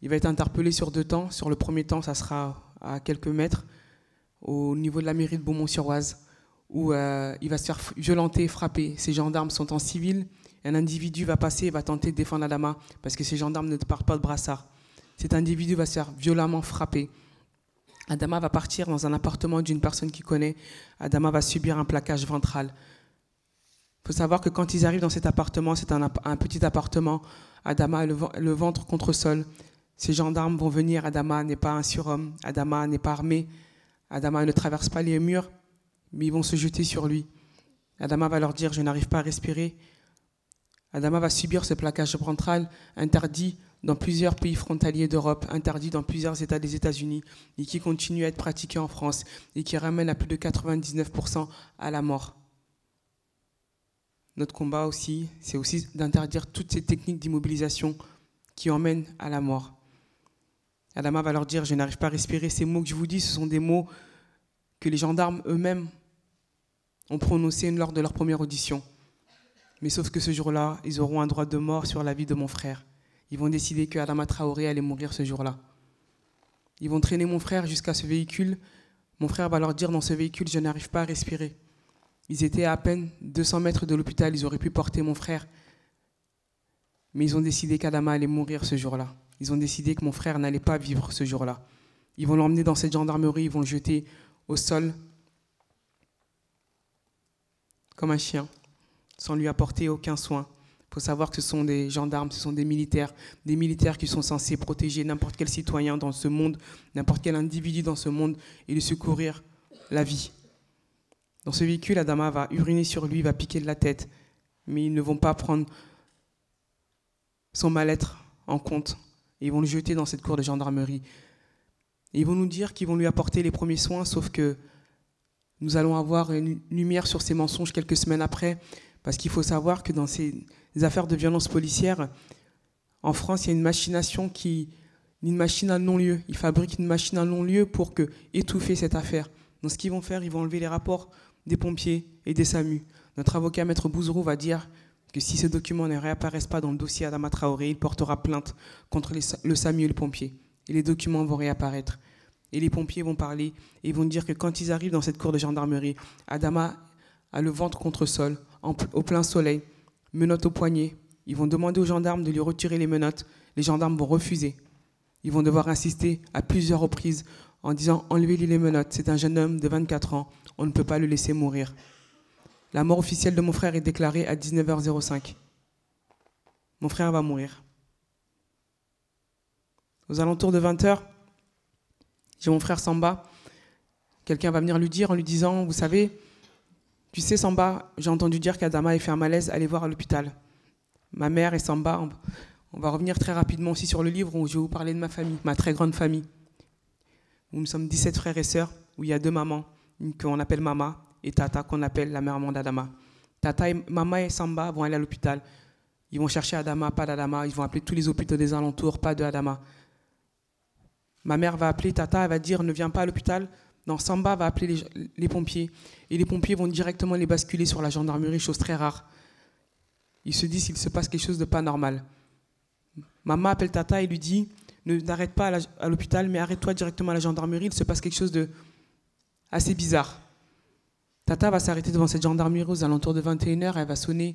Il va être interpellé sur 2 temps. Sur le premier temps, ça sera à quelques mètres, au niveau de la mairie de Beaumont-sur-Oise, où il va se faire violenter, frapper. Ces gendarmes sont en civil, Un individu va passer et va tenter de défendre Adama parce que ces gendarmes ne partent pas de brassard. Cet individu va se faire violemment frapper. Adama va partir dans un appartement d'une personne qu'il connaît. Adama va subir un plaquage ventral. Il faut savoir que quand ils arrivent dans cet appartement, c'est un petit appartement. Adama a le ventre contre le sol. Ces gendarmes vont venir. Adama n'est pas un surhomme. Adama n'est pas armé. Adama ne traverse pas les murs, mais ils vont se jeter sur lui. Adama va leur dire « Je n'arrive pas à respirer ». Adama va subir ce plaquage ventral interdit dans plusieurs pays frontaliers d'Europe, interdit dans plusieurs États des États-Unis et qui continue à être pratiqué en France et qui ramène à plus de 99% à la mort. Notre combat aussi, c'est aussi d'interdire toutes ces techniques d'immobilisation qui emmènent à la mort. Adama va leur dire « Je n'arrive pas à respirer ». Ces mots que je vous dis, ce sont des mots que les gendarmes eux-mêmes ont prononcés lors de leur première audition. Mais sauf que ce jour-là, ils auront un droit de mort sur la vie de mon frère. Ils vont décider que Adama Traoré allait mourir ce jour-là. Ils vont traîner mon frère jusqu'à ce véhicule. Mon frère va leur dire dans ce véhicule, je n'arrive pas à respirer. Ils étaient à peine 200 mètres de l'hôpital, ils auraient pu porter mon frère. Mais ils ont décidé qu'Adama allait mourir ce jour-là. Ils ont décidé que mon frère n'allait pas vivre ce jour-là. Ils vont l'emmener dans cette gendarmerie, ils vont le jeter au sol comme un chien, sans lui apporter aucun soin. Il faut savoir que ce sont des gendarmes, ce sont des militaires qui sont censés protéger n'importe quel citoyen dans ce monde, n'importe quel individu dans ce monde et lui secourir la vie. Dans ce véhicule, Adama va uriner sur lui, va piquer de la tête, mais ils ne vont pas prendre son mal-être en compte. Et ils vont le jeter dans cette cour de gendarmerie. Et ils vont nous dire qu'ils vont lui apporter les premiers soins, sauf que nous allons avoir une lumière sur ces mensonges quelques semaines après, parce qu'il faut savoir que dans ces affaires de violence policière, en France, il y a une machination une machine à non-lieu. Ils fabriquent une machine à non-lieu pour étouffer cette affaire. Donc ce qu'ils vont faire, ils vont enlever les rapports des pompiers et des SAMU. Notre avocat, Maître Bouzrou, va dire que si ces documents ne réapparaissent pas dans le dossier Adama Traoré, il portera plainte contre le SAMU et le pompier. Et les documents vont réapparaître. Et les pompiers vont parler et vont dire que quand ils arrivent dans cette cour de gendarmerie, Adama a le ventre contre le sol, au plein soleil, menottes au poignet. Ils vont demander aux gendarmes de lui retirer les menottes. Les gendarmes vont refuser. Ils vont devoir insister à plusieurs reprises en disant « Enlevez-lui les menottes, c'est un jeune homme de 24 ans, on ne peut pas le laisser mourir ». La mort officielle de mon frère est déclarée à 19h05. Mon frère va mourir. Aux alentours de 20h, j'ai mon frère Samba. Quelqu'un va venir lui dire en lui disant « Vous savez, tu sais Samba, j'ai entendu dire qu'Adama a fait un malaise, allez voir à l'hôpital. » Ma mère et Samba, on va revenir très rapidement aussi sur le livre où je vais vous parler de ma famille, ma très grande famille. Où nous sommes 17 frères et sœurs, où il y a 2 mamans, une qu'on appelle Mama et Tata qu'on appelle la mère d'Adama. Mama et Samba vont aller à l'hôpital. Ils vont chercher Adama, pas d'Adama. Ils vont appeler tous les hôpitaux des alentours, pas de Adama. Ma mère va appeler Tata, elle va dire ne viens pas à l'hôpital. Non, Samba va appeler les pompiers. Et les pompiers vont directement les basculer sur la gendarmerie, chose très rare. Ils se disent qu'il se passe quelque chose de pas normal. Maman appelle Tata et lui dit n'arrête pas à l'hôpital, mais arrête-toi directement à la gendarmerie, il se passe quelque chose de assez bizarre. Tata va s'arrêter devant cette gendarmerie aux alentours de 21h, elle va sonner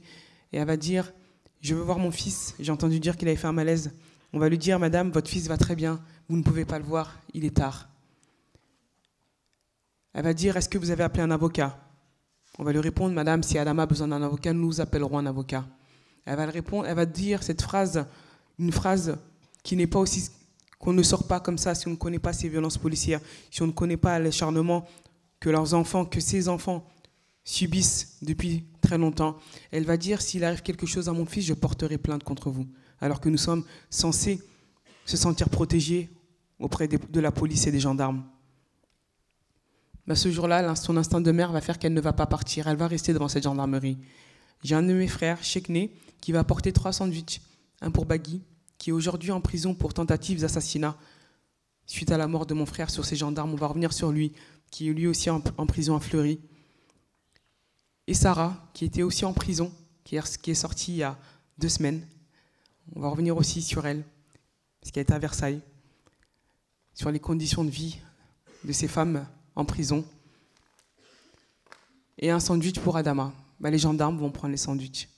et elle va dire je veux voir mon fils, j'ai entendu dire qu'il avait fait un malaise. On va lui dire madame, votre fils va très bien, vous ne pouvez pas le voir, il est tard. Elle va dire est-ce que vous avez appelé un avocat? On va lui répondre madame, si Adama a besoin d'un avocat, nous appellerons un avocat. Elle va répondre, elle va dire cette phrase, une phrase qui n'est pas aussi qu'on ne sort pas comme ça si on ne connaît pas ces violences policières, si on ne connaît pas l'acharnement que leurs enfants, que ces enfants subissent depuis très longtemps. Elle va dire s'il arrive quelque chose à mon fils, je porterai plainte contre vous. Alors que nous sommes censés se sentir protégés auprès de la police et des gendarmes. Ben, ce jour-là, son instinct de mère va faire qu'elle ne va pas partir. Elle va rester devant cette gendarmerie. J'ai un de mes frères, Chekne, qui va apporter 3 sandwichs. Un pour Bagui, qui est aujourd'hui en prison pour tentatives d'assassinat. Suite à la mort de mon frère sur ces gendarmes, on va revenir sur lui, qui est lui aussi en prison à Fleury. Et Sarah, qui était aussi en prison, qui est sortie il y a 2 semaines. On va revenir aussi sur elle, parce qu'elle est à Versailles, sur les conditions de vie de ces femmes en prison. Et un sandwich pour Adama. Ben, les gendarmes vont prendre les sandwichs.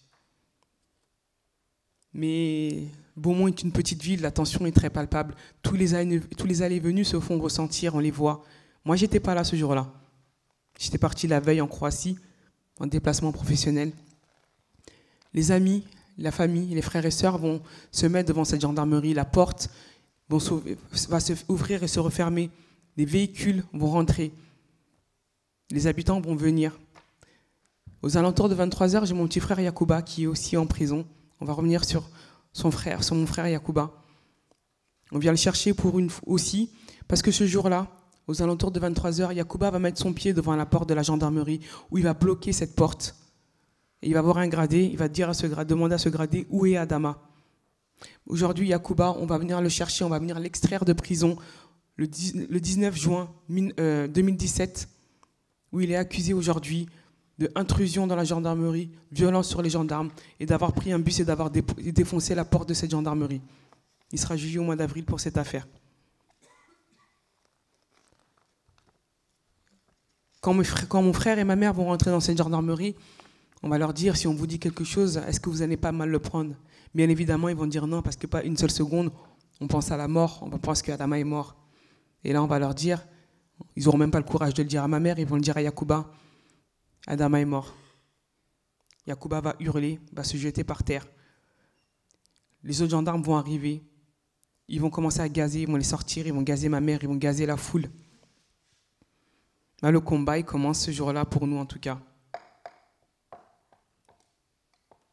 Mais Beaumont est une petite ville, la tension est très palpable. Tous les allées et venues se font ressentir, on les voit. Moi, j'étais pas là ce jour-là. J'étais parti la veille en Croatie, en déplacement professionnel. Les amis, la famille, les frères et sœurs vont se mettre devant cette gendarmerie. La porte va se ouvrir et se refermer. Les véhicules vont rentrer. Les habitants vont venir. Aux alentours de 23h, j'ai mon petit frère Yacouba qui est aussi en prison. On va revenir sur mon frère Yacouba. On vient le chercher aussi, parce que ce jour-là, aux alentours de 23h, Yacouba va mettre son pied devant la porte de la gendarmerie, où il va bloquer cette porte. Et il va voir un gradé, il va demander à ce gradé où est Adama. Aujourd'hui, Yacouba, on va venir le chercher, on va venir l'extraire de prison le 19 juin 2017, où il est accusé aujourd'hui d'intrusion dans la gendarmerie, violence sur les gendarmes, et d'avoir pris un bus et d'avoir défoncé la porte de cette gendarmerie. Il sera jugé au mois d'avril pour cette affaire. Quand mon frère et ma mère vont rentrer dans cette gendarmerie, on va leur dire, si on vous dit quelque chose, est-ce que vous n'allez pas mal le prendre? Bien évidemment, ils vont dire non, parce que pas une seule seconde, on pense à la mort, on pense qu'Adama est mort. Et là, on va leur dire, ils n'auront même pas le courage de le dire à ma mère, ils vont le dire à Yacouba, Adama est mort. Yacouba va hurler, va se jeter par terre. Les autres gendarmes vont arriver, ils vont commencer à gazer, ils vont les sortir, ils vont gazer ma mère, ils vont gazer la foule. Là, le combat, il commence ce jour-là pour nous, en tout cas.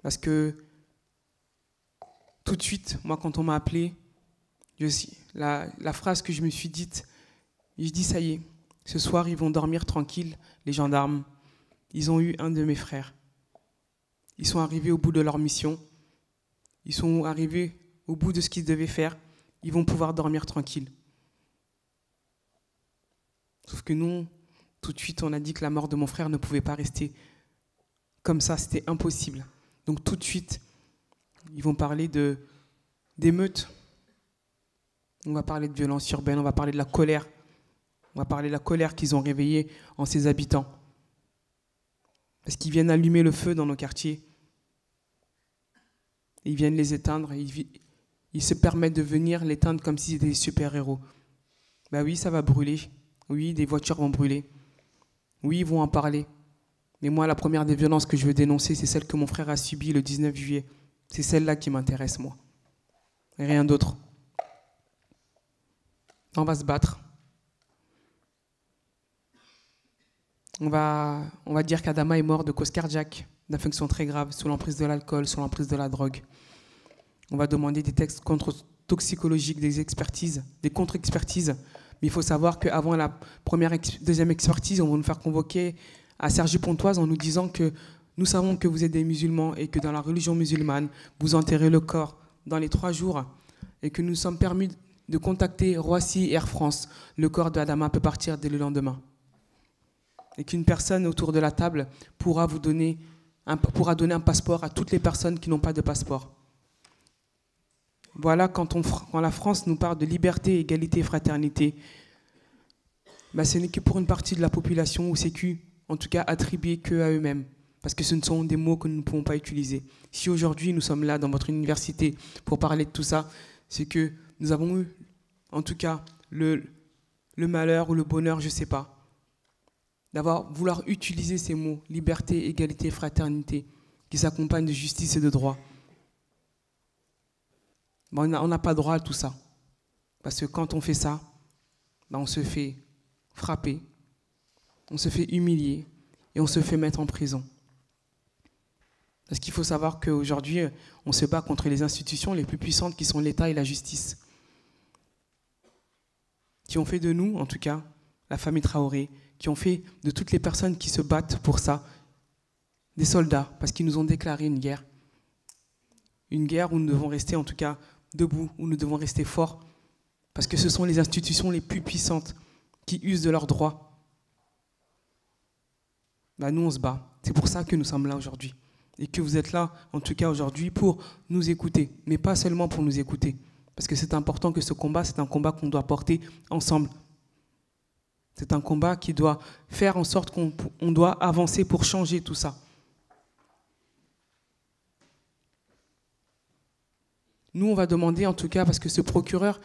Parce que tout de suite, moi, quand on m'a appelé, la phrase que je me suis dite, je dis, ça y est, ce soir, ils vont dormir tranquilles, les gendarmes. Ils ont eu un de mes frères. Ils sont arrivés au bout de leur mission. Ils sont arrivés au bout de ce qu'ils devaient faire. Ils vont pouvoir dormir tranquilles. Sauf que nous, tout de suite, on a dit que la mort de mon frère ne pouvait pas rester comme ça. C'était impossible. Donc tout de suite, ils vont parler d'émeutes. On va parler de violence urbaine. On va parler de la colère. On va parler de la colère qu'ils ont réveillée en ces habitants. Parce qu'ils viennent allumer le feu dans nos quartiers. Ils viennent les éteindre. Ils se permettent de venir l'éteindre comme s'ils étaient des super-héros. Ben oui, ça va brûler. Oui, des voitures vont brûler. Oui, ils vont en parler. Mais moi, la première des violences que je veux dénoncer, c'est celle que mon frère a subie le 19 juillet. C'est celle-là qui m'intéresse, moi. Et rien d'autre. On va se battre. On va dire qu'Adama est mort de cause cardiaque, d'infection très grave, sous l'emprise de l'alcool, sous l'emprise de la drogue. On va demander des tests contre-toxicologiques, des expertises, des contre-expertises. Mais il faut savoir qu'avant la deuxième expertise, on va nous faire convoquer à Cergy-Pontoise en nous disant que nous savons que vous êtes des musulmans et que dans la religion musulmane, vous enterrez le corps dans les 3 jours et que nous sommes permis de contacter Roissy et Air France. Le corps d'Adama peut partir dès le lendemain. Et qu'une personne autour de la table pourra donner un passeport à toutes les personnes qui n'ont pas de passeport. Voilà, quand la France nous parle de liberté, égalité, fraternité, ben ce n'est que pour une partie de la population, ou c'est en tout cas attribué qu'à eux-mêmes, parce que ce ne sont des mots que nous ne pouvons pas utiliser. Si aujourd'hui nous sommes là dans votre université pour parler de tout ça, c'est que nous avons eu, en tout cas, le malheur ou le bonheur, je ne sais pas, vouloir utiliser ces mots, liberté, égalité, fraternité, qui s'accompagnent de justice et de droit. Ben, on n'a pas droit à tout ça. Parce que quand on fait ça, ben, on se fait frapper, on se fait humilier et on se fait mettre en prison. Parce qu'il faut savoir qu'aujourd'hui, on se bat contre les institutions les plus puissantes qui sont l'État et la justice. Qui ont fait de nous, en tout cas, la famille Traoré, qui ont fait de toutes les personnes qui se battent pour ça, des soldats, parce qu'ils nous ont déclaré une guerre. Une guerre où nous devons rester, en tout cas, debout, où nous devons rester forts, parce que ce sont les institutions les plus puissantes qui usent de leurs droits. Ben, nous, on se bat. C'est pour ça que nous sommes là aujourd'hui. Et que vous êtes là, en tout cas aujourd'hui, pour nous écouter. Mais pas seulement pour nous écouter. Parce que c'est important que ce combat, c'est un combat qu'on doit porter ensemble. C'est un combat qui doit faire en sorte qu'on doit avancer pour changer tout ça. Nous, on va demander, en tout cas, parce que ce procureur,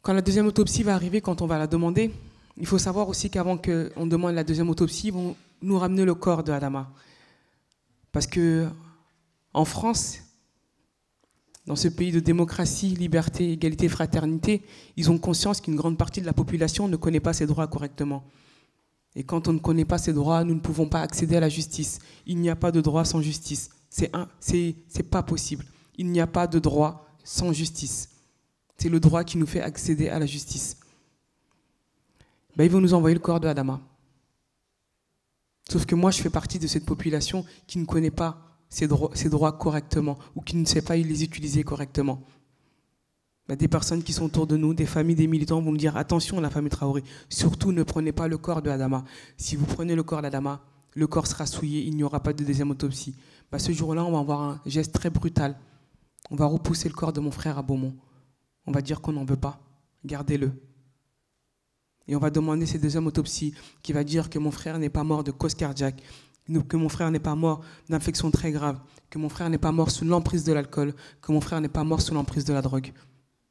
quand la deuxième autopsie va arriver, quand on va la demander, il faut savoir aussi qu'avant qu'on demande la deuxième autopsie, ils vont nous ramener le corps de Adama. Parce que en France, dans ce pays de démocratie, liberté, égalité, fraternité, ils ont conscience qu'une grande partie de la population ne connaît pas ses droits correctement. Et quand on ne connaît pas ses droits, nous ne pouvons pas accéder à la justice. Il n'y a pas de droit sans justice. C'est pas possible. Il n'y a pas de droit sans justice. C'est le droit qui nous fait accéder à la justice. Ben, ils vont nous envoyer le corps de Adama. Sauf que moi, je fais partie de cette population qui ne connaît pas ses droits correctement ou qui ne sait pas les utiliser correctement. Ben, des personnes qui sont autour de nous, des familles, des militants vont me dire « Attention, la famille Traoré, surtout ne prenez pas le corps de Adama. Si vous prenez le corps d'Adama, le corps sera souillé, il n'y aura pas de deuxième autopsie. Ben, » Ce jour-là, on va avoir un geste très brutal. On va repousser le corps de mon frère à Beaumont. On va dire qu'on n'en veut pas. Gardez-le. Et on va demander cette deuxième autopsie qui va dire que mon frère n'est pas mort de cause cardiaque, que mon frère n'est pas mort d'infection très grave, que mon frère n'est pas mort sous l'emprise de l'alcool, que mon frère n'est pas mort sous l'emprise de la drogue,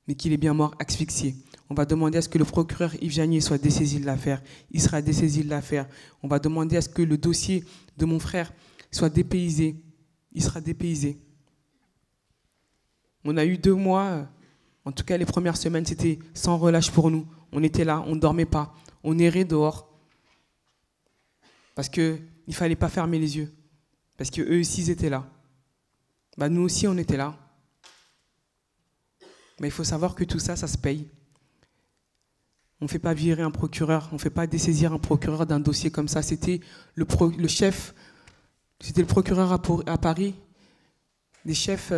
mais qu'il est bien mort asphyxié. On va demander à ce que le procureur Yves Janier soit dessaisi de l'affaire. Il sera dessaisi de l'affaire. On va demander à ce que le dossier de mon frère soit dépaysé. Il sera dépaysé. On a eu 2 mois, en tout cas les premières semaines, c'était sans relâche pour nous. On était là, on ne dormait pas, on errait dehors. Parce qu'il ne fallait pas fermer les yeux. Parce qu'eux aussi, ils étaient là. Bah, nous aussi, on était là. Mais il faut savoir que tout ça, ça se paye. On ne fait pas virer un procureur, on ne fait pas dessaisir un procureur d'un dossier comme ça. C'était le chef, c'était le procureur à Paris, des chefs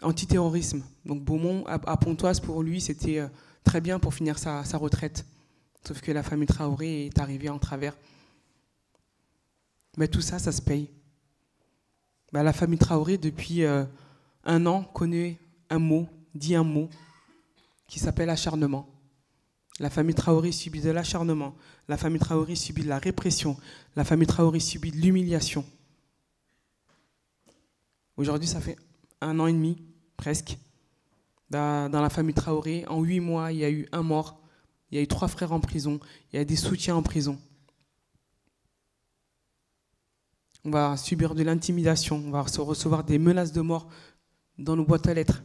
antiterrorisme. Donc Beaumont, à Pontoise, pour lui, c'était très bien pour finir sa retraite. Sauf que la famille Traoré est arrivée en travers. Mais tout ça, ça se paye. Bah, la famille Traoré, depuis 1 an, connaît dit un mot, qui s'appelle acharnement. La famille Traoré subit de l'acharnement. La famille Traoré subit de la répression. La famille Traoré subit de l'humiliation. Aujourd'hui, ça fait 1 an et demi, presque. Dans la famille Traoré, en 8 mois, il y a eu 1 mort. Il y a eu 3 frères en prison. Il y a des soutiens en prison. On va subir de l'intimidation. On va recevoir des menaces de mort dans nos boîtes à lettres.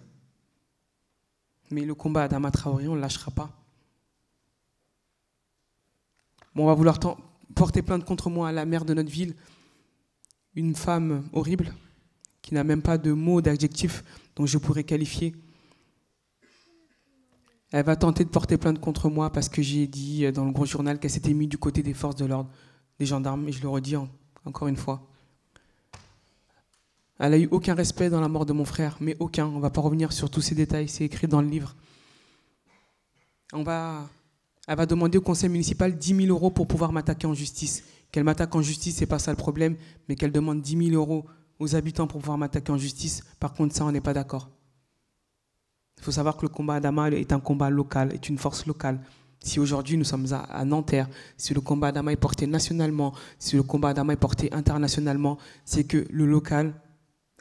Mais le combat d'Adama Traoré, on ne le lâchera pas. Bon, on va vouloir porter plainte contre moi à la maire de notre ville, une femme horrible, qui n'a même pas de mots, d'adjectifs dont je pourrais qualifier. Elle va tenter de porter plainte contre moi parce que j'ai dit dans le gros journal qu'elle s'était mise du côté des forces de l'ordre, des gendarmes, et je le redis encore une fois. Elle n'a eu aucun respect dans la mort de mon frère, mais aucun. On ne va pas revenir sur tous ces détails, c'est écrit dans le livre. Elle va demander au conseil municipal 10 000 € pour pouvoir m'attaquer en justice. Qu'elle m'attaque en justice, ce n'est pas ça le problème, mais qu'elle demande 10 000 € aux habitants pour pouvoir m'attaquer en justice. Par contre, ça, on n'est pas d'accord. Il faut savoir que le combat Adama est un combat local, est une force locale. Si aujourd'hui nous sommes à Nanterre, si le combat Adama est porté nationalement, si le combat Adama est porté internationalement, c'est que le local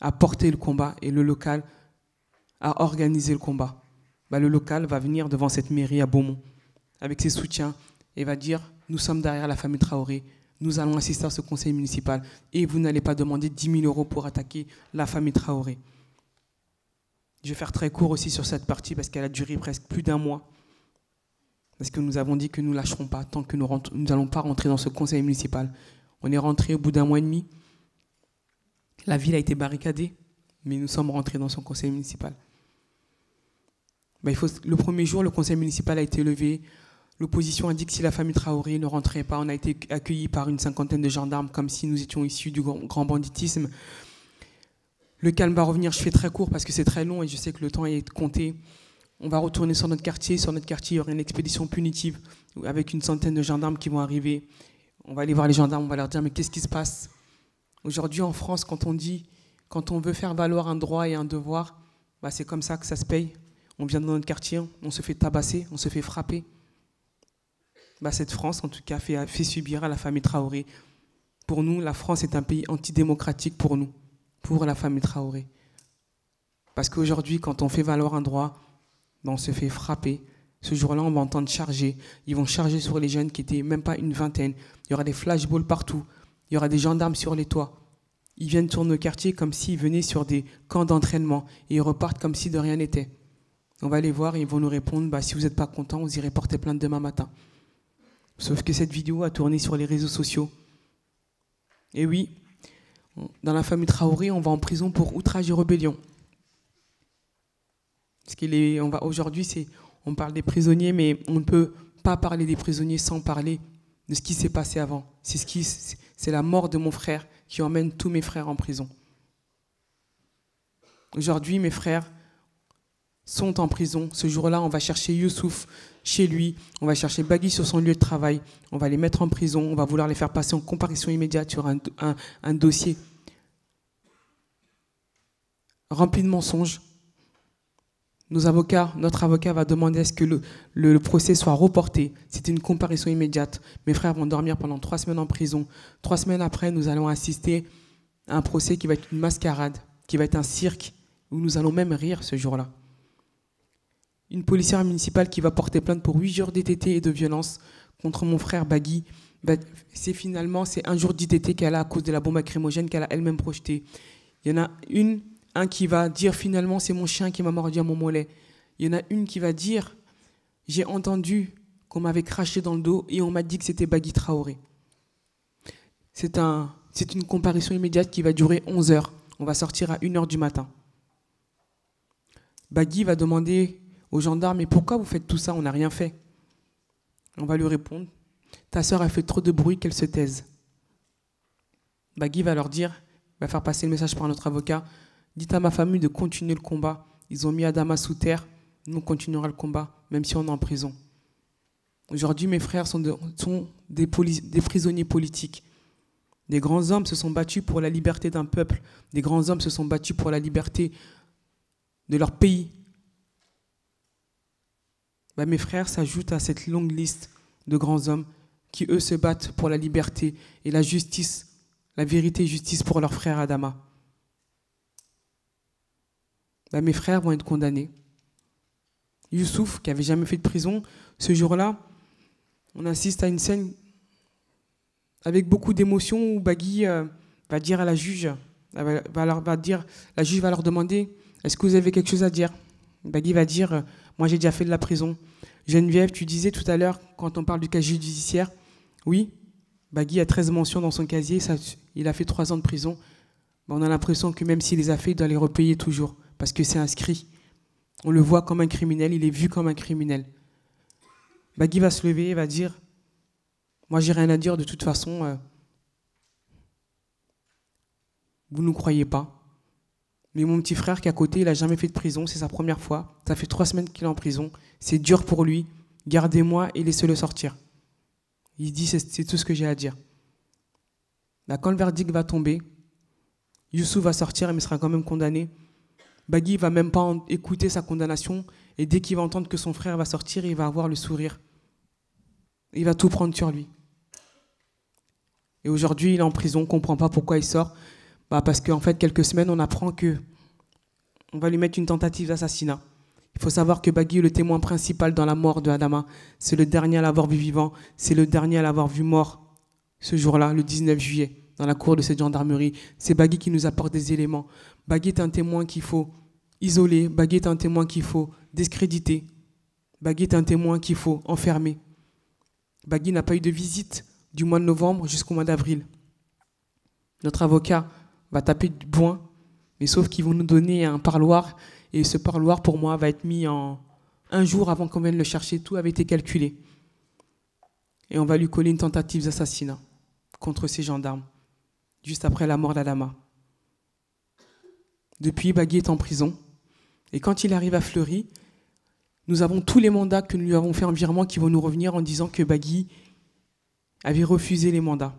a porté le combat et le local a organisé le combat. Bah, le local va venir devant cette mairie à Beaumont avec ses soutiens et va dire « Nous sommes derrière la famille Traoré, nous allons assister à ce conseil municipal et vous n'allez pas demander 10 000 € pour attaquer la famille Traoré. » Je vais faire très court aussi sur cette partie parce qu'elle a duré presque plus d'1 mois. Parce que nous avons dit que nous ne lâcherons pas tant que nous n'allons pas rentrer dans ce conseil municipal. On est rentré au bout d'1 mois et demi. La ville a été barricadée, mais nous sommes rentrés dans son conseil municipal. Le premier jour, le conseil municipal a été levé. L'opposition a dit que si la famille Traoré ne rentrait pas, on a été accueillis par une 50aine de gendarmes comme si nous étions issus du grand banditisme. Le calme va revenir, je fais très court parce que c'est très long et je sais que le temps est compté. On va retourner sur notre quartier. Sur notre quartier, il y aura une expédition punitive avec une centaine de gendarmes qui vont arriver. On va aller voir les gendarmes, on va leur dire « Mais qu'est-ce qui se passe ?» Aujourd'hui, en France, quand on veut faire valoir un droit et un devoir, bah c'est comme ça que ça se paye. On vient dans notre quartier, on se fait tabasser, on se fait frapper. Bah cette France, en tout cas, fait subir à la famille Traoré. Pour nous, la France est un pays antidémocratique pour nous, pour la famille Traoré. Parce qu'aujourd'hui, quand on fait valoir un droit, ben, on se fait frapper. Ce jour-là, on va entendre charger. Ils vont charger sur les jeunes qui n'étaient même pas une vingtaine. Il y aura des flashballs partout. Il y aura des gendarmes sur les toits. Ils viennent sur nos quartiers comme s'ils venaient sur des camps d'entraînement. Et ils repartent comme si de rien n'était. On va les voir et ils vont nous répondre, bah, si vous n'êtes pas content, vous irez porter plainte demain matin. Sauf que cette vidéo a tourné sur les réseaux sociaux. Et oui, dans la famille Traoré, on va en prison pour outrage et rébellion. Aujourd'hui, on parle des prisonniers, mais on ne peut pas parler des prisonniers sans parler de ce qui s'est passé avant. C'est la mort de mon frère qui emmène tous mes frères en prison. Aujourd'hui, mes frères sont en prison. Ce jour-là, on va chercher Youssouf chez lui, on va chercher Bagui sur son lieu de travail, on va les mettre en prison, on va vouloir les faire passer en comparution immédiate sur un dossier rempli de mensonges. Notre avocat va demander à ce que le procès soit reporté. C'était une comparution immédiate. Mes frères vont dormir pendant 3 semaines en prison. 3 semaines après, nous allons assister à un procès qui va être une mascarade, qui va être un cirque, où nous allons même rire ce jour-là. Une policière municipale qui va porter plainte pour 8 jours d'ITT et de violence contre mon frère Bagui. C'est un jour d'ITT qu'elle a à cause de la bombe lacrymogène qu'elle a elle-même projetée. Il y en a un qui va dire finalement c'est mon chien qui m'a mordu à mon mollet. Il y en a une qui va dire j'ai entendu qu'on m'avait craché dans le dos et on m'a dit que c'était Bagui Traoré. C'est une comparution immédiate qui va durer 11 heures. On va sortir à 1h du matin. Bagui va demander aux gendarmes, mais pourquoi vous faites tout ça? On n'a rien fait. On va lui répondre, ta sœur a fait trop de bruit, qu'elle se taise. Bagui va leur dire, va faire passer le message par notre avocat, dites à ma famille de continuer le combat. Ils ont mis Adama sous terre, nous on continuera le combat, même si on est en prison. Aujourd'hui, mes frères sont des prisonniers politiques. Des grands hommes se sont battus pour la liberté d'un peuple. Des grands hommes se sont battus pour la liberté de leur pays. Mes frères s'ajoutent à cette longue liste de grands hommes qui, eux, se battent pour la liberté et la justice, la vérité et justice pour leur frère Adama. Mes frères vont être condamnés. Youssouf, qui n'avait jamais fait de prison, ce jour-là, on assiste à une scène avec beaucoup d'émotions où Bagui va dire à la juge, la juge va leur demander, est-ce que vous avez quelque chose à dire? Bagui va dire, moi j'ai déjà fait de la prison. Geneviève, tu disais tout à l'heure, quand on parle du casier judiciaire, oui, Bagui a 13 mentions dans son casier, il a fait 3 ans de prison. On a l'impression que même s'il les a fait, il doit les repayer toujours, parce que c'est inscrit. On le voit comme un criminel, il est vu comme un criminel. Bagui va se lever et va dire, moi j'ai rien à dire, de toute façon, vous ne nous croyez pas. Mais mon petit frère qui est à côté, il n'a jamais fait de prison, c'est sa première fois. Ça fait 3 semaines qu'il est en prison. C'est dur pour lui. Gardez-moi et laissez-le sortir. Il dit, c'est tout ce que j'ai à dire. Quand le verdict va tomber, Youssouf va sortir, mais sera quand même condamné. Bagui ne va même pas écouter sa condamnation. Et dès qu'il va entendre que son frère va sortir, il va avoir le sourire. Il va tout prendre sur lui. Et aujourd'hui, il est en prison, on ne comprend pas pourquoi il sort. Parce qu'en fait, quelques semaines, on apprend qu'on va lui mettre une tentative d'assassinat. Il faut savoir que Bagui est le témoin principal dans la mort de Adama. C'est le dernier à l'avoir vu vivant. C'est le dernier à l'avoir vu mort ce jour-là, le 19 juillet, dans la cour de cette gendarmerie. C'est Bagui qui nous apporte des éléments. Bagui est un témoin qu'il faut isoler. Bagui est un témoin qu'il faut discréditer. Bagui est un témoin qu'il faut enfermer. Bagui n'a pas eu de visite du mois de novembre jusqu'au mois d'avril. Notre avocat va taper du poing, mais sauf qu'ils vont nous donner un parloir, et ce parloir, pour moi, va être mis en 1 jour avant qu'on vienne le chercher. Tout avait été calculé. Et on va lui coller une tentative d'assassinat contre ces gendarmes, juste après la mort d'Adama. Depuis, Bagui est en prison, et quand il arrive à Fleury, nous avons tous les mandats que nous lui avons fait en virement qui vont nous revenir en disant que Bagui avait refusé les mandats.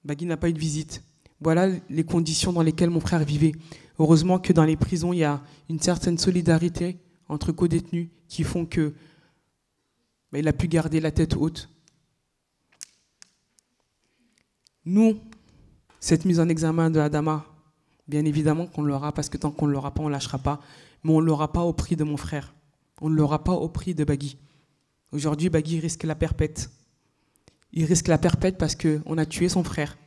Bagui n'a pas eu de visite. Voilà les conditions dans lesquelles mon frère vivait. Heureusement que dans les prisons, il y a une certaine solidarité entre co-détenus qui font que il a pu garder la tête haute. Nous, cette mise en examen de Adama, Bien évidemment qu'on l'aura, parce que tant qu'on ne l'aura pas, on ne lâchera pas. Mais on ne l'aura pas au prix de mon frère. On ne l'aura pas au prix de Bagui. Aujourd'hui, Bagui risque la perpète. Il risque la perpète parce qu'on a tué son frère.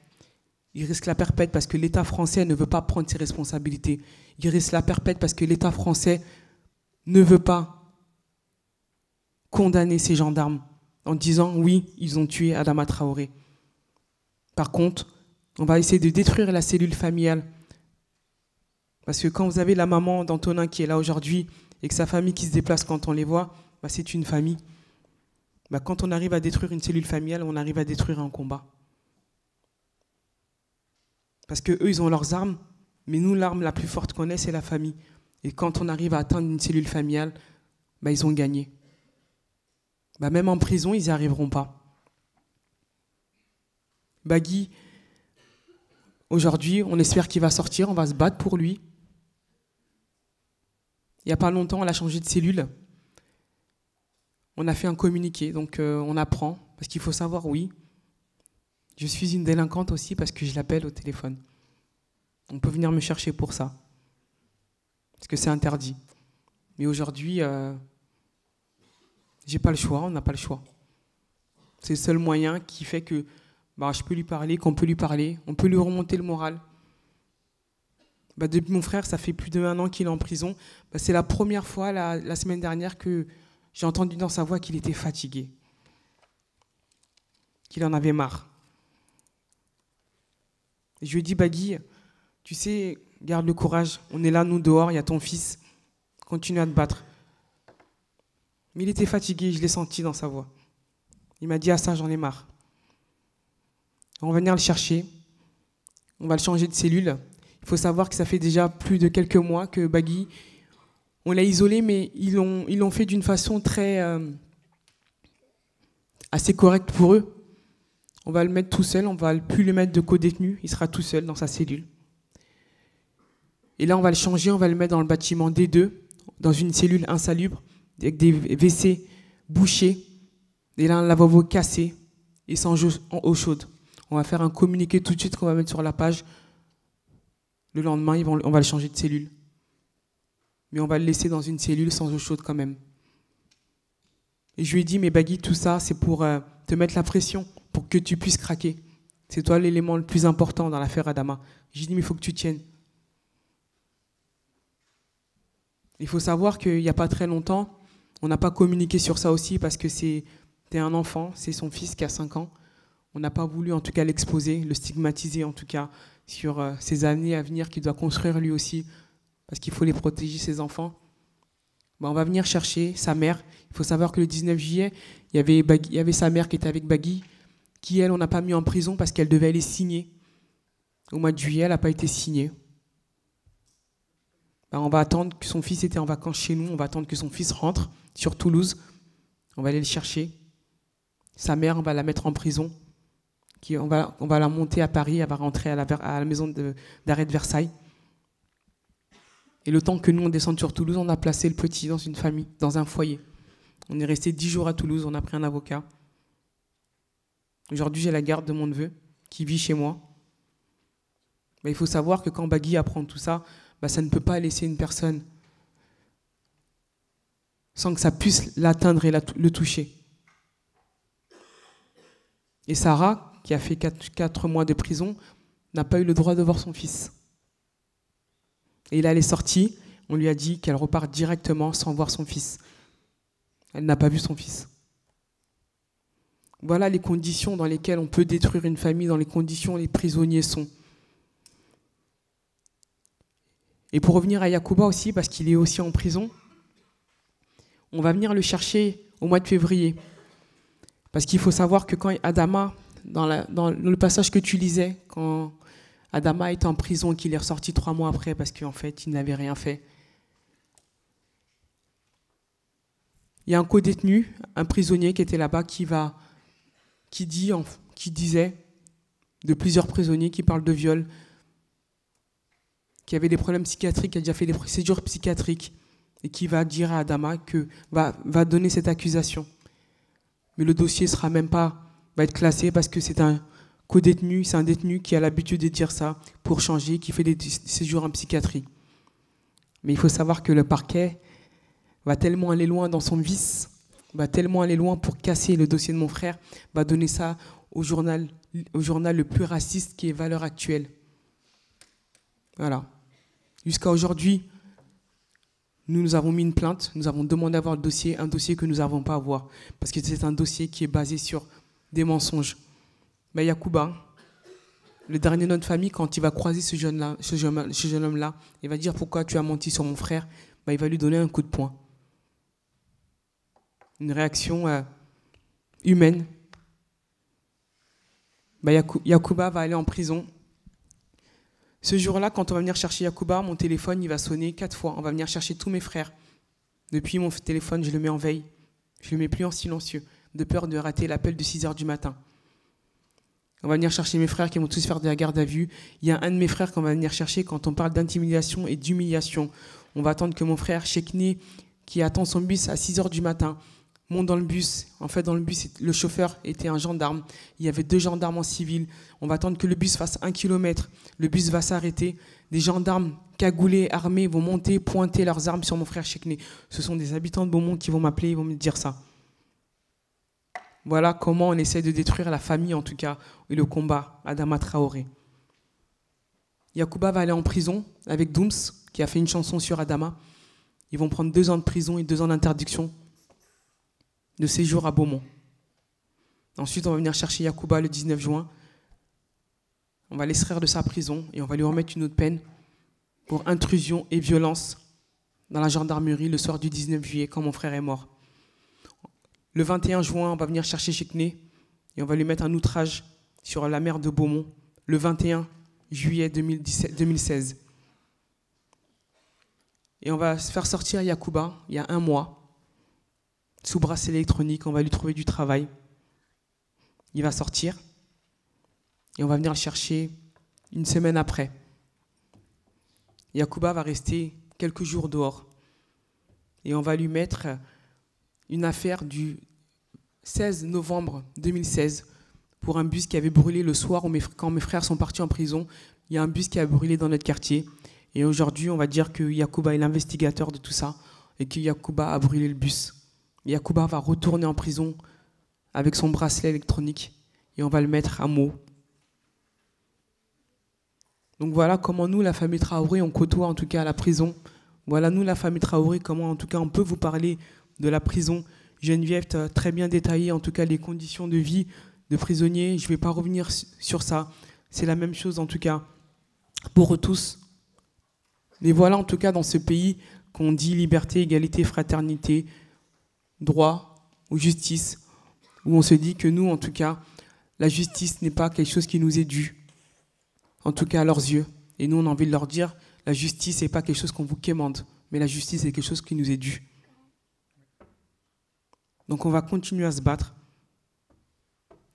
Il risque la perpète parce que l'État français ne veut pas prendre ses responsabilités. Il risque la perpète parce que l'État français ne veut pas condamner ces gendarmes en disant « oui, ils ont tué Adama Traoré ». Par contre, on va essayer de détruire la cellule familiale. Parce que quand vous avez la maman d'Antonin qui est là aujourd'hui et que sa famille qui se déplace quand on les voit, bah c'est une famille. Bah quand on arrive à détruire une cellule familiale, on arrive à détruire un combat. Parce qu'eux, ils ont leurs armes, mais nous, l'arme la plus forte qu'on ait, c'est la famille. Et quand on arrive à atteindre une cellule familiale, bah ils ont gagné. Bah même en prison, ils n'y arriveront pas. Bagui, aujourd'hui, on espère qu'il va sortir, on va se battre pour lui. Il n'y a pas longtemps, on a changé de cellule. On a fait un communiqué, donc on apprend, parce qu'il faut savoir, oui, je suis une délinquante aussi parce que je l'appelle au téléphone. On peut venir me chercher pour ça, parce que c'est interdit. Mais aujourd'hui, j'ai pas le choix, on n'a pas le choix. C'est le seul moyen qui fait que bah, je peux lui parler, qu'on peut lui parler, on peut lui remonter le moral. Bah, depuis mon frère, ça fait plus d'1 an qu'il est en prison. Bah, c'est la première fois, la semaine dernière, que j'ai entendu dans sa voix qu'il était fatigué, qu'il en avait marre. Et je lui ai dit, Bagui, tu sais, garde le courage, on est là, nous, dehors, il y a ton fils, continue à te battre. Mais il était fatigué, je l'ai senti dans sa voix. Il m'a dit, ah ça, j'en ai marre. On va venir le chercher, on va le changer de cellule. Il faut savoir que ça fait déjà plus de quelques mois que Bagui, on l'a isolé, mais ils l'ont fait d'une façon très assez correcte pour eux. On va le mettre tout seul, on ne va plus le mettre de co-détenu, il sera tout seul dans sa cellule. Et là, on va le changer, on va le mettre dans le bâtiment D2, dans une cellule insalubre, avec des WC bouchés, et là, un lavabo cassé, et sans eau chaude. On va faire un communiqué tout de suite qu'on va mettre sur la page. Le lendemain, on va le changer de cellule. Mais on va le laisser dans une cellule sans eau chaude quand même. Et je lui ai dit, mais Bagui, tout ça, c'est pour te mettre la pression, pour que tu puisses craquer. C'est toi l'élément le plus important dans l'affaire Adama. J'ai dit, mais il faut que tu tiennes. Il faut savoir qu'il n'y a pas très longtemps, on n'a pas communiqué sur ça aussi parce que c'était un enfant, c'est son fils qui a 5 ans. On n'a pas voulu en tout cas l'exposer, le stigmatiser en tout cas sur ces années à venir qu'il doit construire lui aussi, parce qu'il faut les protéger, ses enfants. Ben, on va venir chercher sa mère. Il faut savoir que le 19 juillet, il y avait sa mère qui était avec Bagui, qui elle, on n'a pas mis en prison parce qu'elle devait aller signer. Au mois de juillet, elle n'a pas été signée. Ben, on va attendre que son fils était en vacances chez nous, on va attendre que son fils rentre sur Toulouse. On va aller le chercher. Sa mère, on va la mettre en prison. On va la monter à Paris, elle va rentrer à la maison d'arrêt de Versailles. Et le temps que nous, on descende sur Toulouse, on a placé le petit dans une famille, dans un foyer. On est resté 10 jours à Toulouse, on a pris un avocat. Aujourd'hui, j'ai la garde de mon neveu qui vit chez moi. Mais il faut savoir que quand Bagui apprend tout ça, bah, ça ne peut pas laisser une personne sans que ça puisse l'atteindre et le toucher. Et Sarah, qui a fait 4 mois de prison, n'a pas eu le droit de voir son fils. Et là, elle est sortie, on lui a dit qu'elle repart directement sans voir son fils. Elle n'a pas vu son fils. Voilà les conditions dans lesquelles on peut détruire une famille, dans les conditions où les prisonniers sont. Et pour revenir à Yacouba aussi, parce qu'il est aussi en prison, on va venir le chercher au mois de février. Parce qu'il faut savoir que quand Adama, dans le passage que tu lisais, quand Adama était en prison et qu'il est ressorti 3 mois après parce qu'en fait, il n'avait rien fait, il y a un co-détenu, un prisonnier qui était là-bas qui disait de plusieurs prisonniers qui parlent de viol, qui avait des problèmes psychiatriques, qui a déjà fait des procédures psychiatriques et qui va dire à Adama que va donner cette accusation. Mais le dossier va être classé parce que c'est un co-détenu, c'est un détenu qui a l'habitude de dire ça pour changer, qui fait des séjours en psychiatrie. Mais il faut savoir que le parquet va tellement aller loin dans son vice, va tellement aller loin pour casser le dossier de mon frère, va donner ça au journal le plus raciste qui est Valeurs Actuelles. Voilà. Jusqu'à aujourd'hui, nous avons mis une plainte, nous avons demandé à avoir le dossier, un dossier que nous n'avons pas à avoir, parce que c'est un dossier qui est basé sur des mensonges. Mais Yacouba, le dernier de notre famille, quand il va croiser ce jeune homme-là, il va dire pourquoi tu as menti sur mon frère, il va lui donner un coup de poing. Une réaction humaine. Yacouba va aller en prison. Ce jour-là, quand on va venir chercher Yacouba, mon téléphone il va sonner 4 fois. On va venir chercher tous mes frères. Depuis, mon téléphone, je le mets en veille. Je ne le mets plus en silencieux, de peur de rater l'appel de 6 h du matin. On va venir chercher mes frères qui vont tous faire de la garde à vue. Il y a un de mes frères qu'on va venir chercher quand on parle d'intimidation et d'humiliation. On va attendre que mon frère, Chekni, qui attend son bus à 6 h du matin, monte dans le bus. En fait, dans le bus, le chauffeur était un gendarme. Il y avait 2 gendarmes en civil. On va attendre que le bus fasse 1 kilomètre. Le bus va s'arrêter. Des gendarmes cagoulés, armés, vont monter, pointer leurs armes sur mon frère Chekni. Ce sont des habitants de Beaumont qui vont m'appeler, ils vont me dire ça. Voilà comment on essaie de détruire la famille, en tout cas, et le combat, Adama Traoré. Yacouba va aller en prison avec Dooms, qui a fait une chanson sur Adama. Ils vont prendre 2 ans de prison et 2 ans d'interdiction de séjour à Beaumont. Ensuite, on va venir chercher Yacouba le 19 juin. On va l'extraire de sa prison et on va lui remettre une autre peine pour intrusion et violence dans la gendarmerie le soir du 19 juillet, quand mon frère est mort. Le 21 juin, on va venir chercher Chekni et on va lui mettre un outrage sur la mer de Beaumont le 21 juillet 2016. Et on va se faire sortir Yacouba il y a 1 mois. Sous bracelet électronique, on va lui trouver du travail. Il va sortir et on va venir le chercher une semaine après. Yacouba va rester quelques jours dehors et on va lui mettre une affaire du 16 novembre 2016 pour un bus qui avait brûlé le soir quand mes frères sont partis en prison. Il y a un bus qui a brûlé dans notre quartier et aujourd'hui on va dire que Yacouba est l'investigateur de tout ça et que Yacouba a brûlé le bus. Yacouba va retourner en prison avec son bracelet électronique et on va le mettre à mot. Donc voilà comment nous, la famille Traoré, on côtoie en tout cas la prison. Voilà nous, la famille Traoré, comment en tout cas on peut vous parler de la prison. Geneviève a très bien détaillé en tout cas les conditions de vie de prisonniers. Je ne vais pas revenir sur ça. C'est la même chose en tout cas pour eux tous. Mais voilà en tout cas dans ce pays qu'on dit liberté, égalité, fraternité, droit ou justice, où on se dit que nous, en tout cas, la justice n'est pas quelque chose qui nous est dû, en tout cas à leurs yeux. Et nous, on a envie de leur dire, la justice n'est pas quelque chose qu'on vous quémande, mais la justice est quelque chose qui nous est dû. Donc on va continuer à se battre.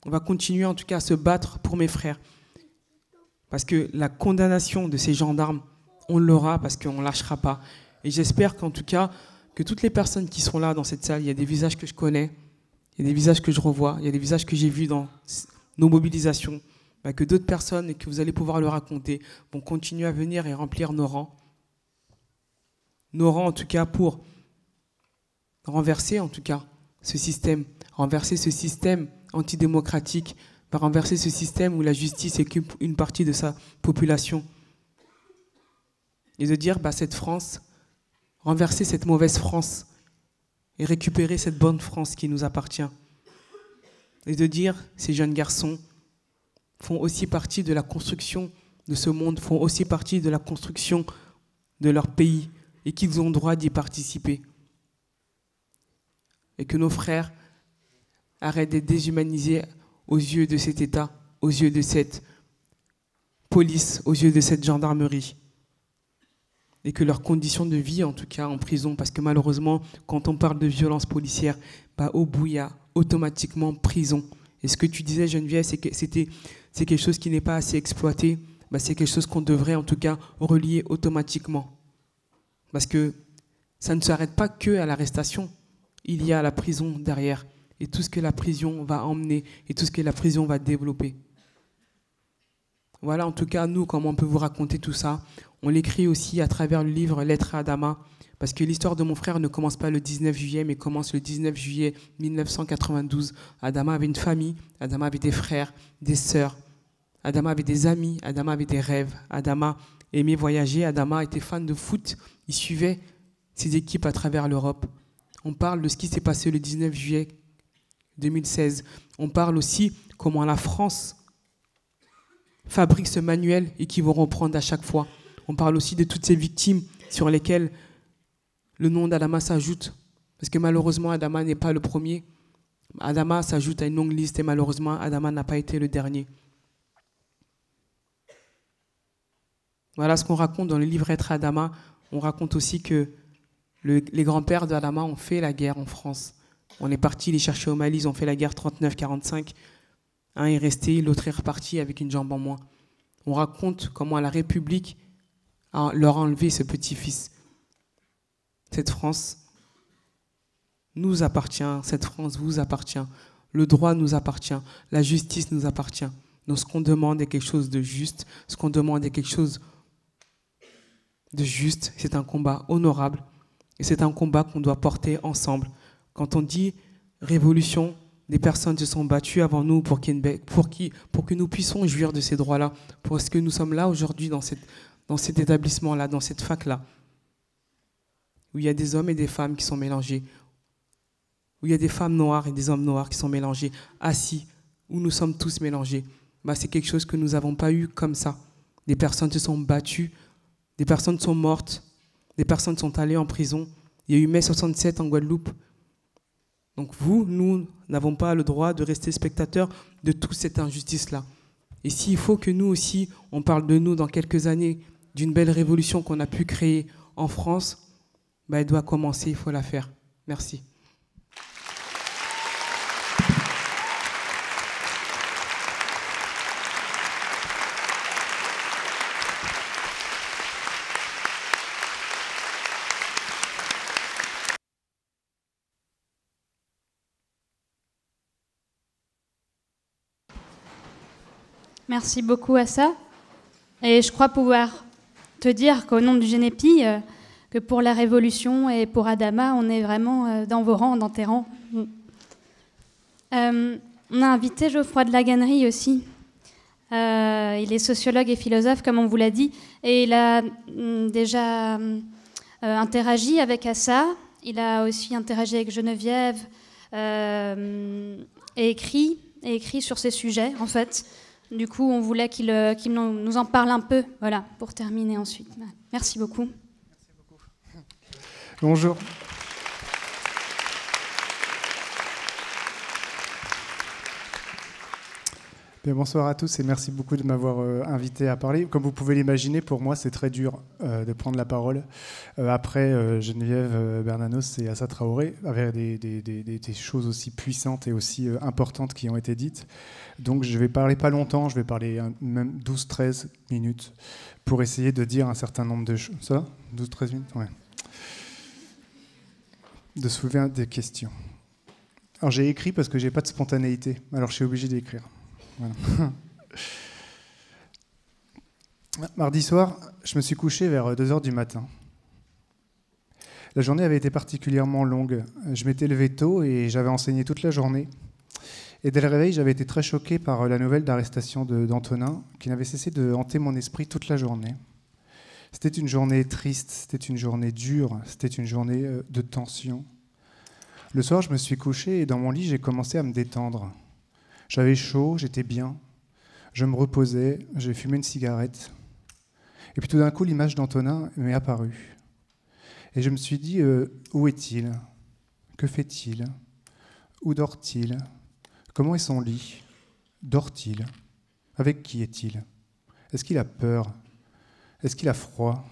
On va continuer en tout cas à se battre pour mes frères. Parce que la condamnation de ces gendarmes, on l'aura parce qu'on ne lâchera pas. Et j'espère qu'en tout cas, que toutes les personnes qui sont là dans cette salle, il y a des visages que je connais, il y a des visages que je revois, il y a des visages que j'ai vus dans nos mobilisations, que d'autres personnes, et que vous allez pouvoir le raconter, vont continuer à venir et remplir nos rangs. Nos rangs, en tout cas, pour renverser, en tout cas, ce système, renverser ce système antidémocratique, renverser ce système où la justice occupe une partie de sa population. Et de dire, cette France, renverser cette mauvaise France et récupérer cette bonne France qui nous appartient. Et de dire, ces jeunes garçons font aussi partie de la construction de ce monde, font aussi partie de la construction de leur pays et qu'ils ont droit d'y participer. Et que nos frères arrêtent d'être déshumanisés aux yeux de cet État, aux yeux de cette police, aux yeux de cette gendarmerie. Et que leurs conditions de vie, en tout cas en prison, parce que malheureusement, quand on parle de violence policière, au bout, il y a automatiquement prison. Et ce que tu disais, Geneviève, c'est quelque chose qui n'est pas assez exploité. C'est quelque chose qu'on devrait en tout cas relier automatiquement. Parce que ça ne s'arrête pas que à l'arrestation. Il y a la prison derrière. Et tout ce que la prison va emmener, et tout ce que la prison va développer. Voilà, en tout cas, nous, comment on peut vous raconter tout ça. On l'écrit aussi à travers le livre Lettre à Adama, parce que l'histoire de mon frère ne commence pas le 19 juillet, mais commence le 19 juillet 1992. Adama avait une famille, Adama avait des frères, des sœurs, Adama avait des amis, Adama avait des rêves, Adama aimait voyager, Adama était fan de foot, il suivait ses équipes à travers l'Europe. On parle de ce qui s'est passé le 19 juillet 2016. On parle aussi comment la France fabrique ce manuel et qui vont reprendre à chaque fois. On parle aussi de toutes ces victimes sur lesquelles le nom d'Adama s'ajoute. Parce que malheureusement, Adama n'est pas le premier. Adama s'ajoute à une longue liste et malheureusement, Adama n'a pas été le dernier. Voilà ce qu'on raconte dans le livre Être Adama. On raconte aussi que les grands-pères d'Adama ont fait la guerre en France. On est parti les chercher au Mali, ils ont fait la guerre 39-45. Un est resté, l'autre est reparti avec une jambe en moins. On raconte comment la République leur a enlevé ce petit-fils. Cette France nous appartient, cette France vous appartient, le droit nous appartient, la justice nous appartient. Donc ce qu'on demande est quelque chose de juste, ce qu'on demande est quelque chose de juste, c'est un combat honorable et c'est un combat qu'on doit porter ensemble. Quand on dit révolution, des personnes se sont battues avant nous pour que nous puissions jouir de ces droits-là, pour ce que nous sommes là aujourd'hui dans cet établissement-là, dans cette fac-là, où il y a des hommes et des femmes qui sont mélangés, où il y a des femmes noires et des hommes noirs qui sont mélangés, assis, où nous sommes tous mélangés. C'est quelque chose que nous n'avons pas eu comme ça. Des personnes se sont battues, des personnes sont mortes, des personnes sont allées en prison. Il y a eu mai 67 en Guadeloupe. Donc nous n'avons pas le droit de rester spectateurs de toute cette injustice-là. Et s'il faut que nous aussi, on parle de nous dans quelques années, d'une belle révolution qu'on a pu créer en France, elle doit commencer, il faut la faire. Merci. Merci beaucoup à ça. Et je crois pouvoir te dire qu'au nom du Génépi, que pour la Révolution et pour Adama, on est vraiment dans vos rangs, dans tes rangs. On a invité Geoffroy de Laganerie aussi. Il est sociologue et philosophe, comme on vous l'a dit, et il a déjà interagi avec Assa. Il a aussi interagi avec Geneviève et écrit sur ces sujets, en fait. Du coup, on voulait qu'il nous en parle un peu, voilà, pour terminer ensuite. Merci beaucoup. Merci beaucoup. Bonjour. Bien, bonsoir à tous et merci beaucoup de m'avoir invité à parler. Comme vous pouvez l'imaginer, pour moi, c'est très dur de prendre la parole après Geneviève Bernanos et Assa Traoré, avec des choses aussi puissantes et aussi importantes qui ont été dites. Donc je vais parler pas longtemps, je vais parler même 12-13 minutes pour essayer de dire un certain nombre de choses. Ça va 12-13 minutes, ouais. De soulever des questions. Alors j'ai écrit parce que j'ai pas de spontanéité, alors je suis obligé d'écrire. Voilà. Mardi soir, je me suis couché vers 2h du matin. La journée avait été particulièrement longue. Je m'étais levé tôt et j'avais enseigné toute la journée. Et dès le réveil, j'avais été très choqué par la nouvelle d'arrestation d'Antonin, qui n'avait cessé de hanter mon esprit toute la journée. C'était une journée triste, c'était une journée dure, c'était une journée de tension. Le soir, je me suis couché et dans mon lit, j'ai commencé à me détendre. J'avais chaud, j'étais bien, je me reposais, j'ai fumé une cigarette. Et puis tout d'un coup, l'image d'Antonin m'est apparue. Et je me suis dit, où est-il? Que fait-il? Où dort-il? Comment est son lit? Dort-il? Avec qui est-il? Est-ce qu'il a peur? Est-ce qu'il a froid?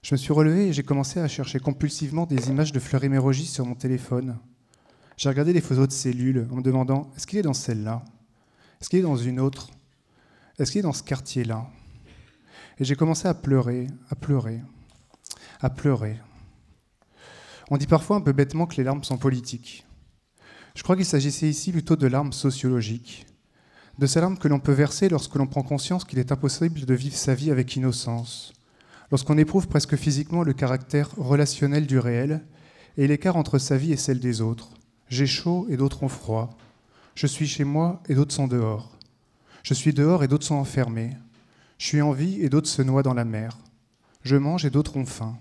Je me suis relevé et j'ai commencé à chercher compulsivement des images de Fleury-Mérogis sur mon téléphone. J'ai regardé les photos de cellules en me demandant, est-ce qu'il est dans celle-là? Est-ce qu'il est dans une autre? Est-ce qu'il est dans ce quartier-là? Et j'ai commencé à pleurer, à pleurer, à pleurer. On dit parfois un peu bêtement que les larmes sont politiques. Je crois qu'il s'agissait ici plutôt de larmes sociologiques, de ces larmes que l'on peut verser lorsque l'on prend conscience qu'il est impossible de vivre sa vie avec innocence, lorsqu'on éprouve presque physiquement le caractère relationnel du réel et l'écart entre sa vie et celle des autres. J'ai chaud et d'autres ont froid. Je suis chez moi et d'autres sont dehors. Je suis dehors et d'autres sont enfermés. Je suis en vie et d'autres se noient dans la mer. Je mange et d'autres ont faim.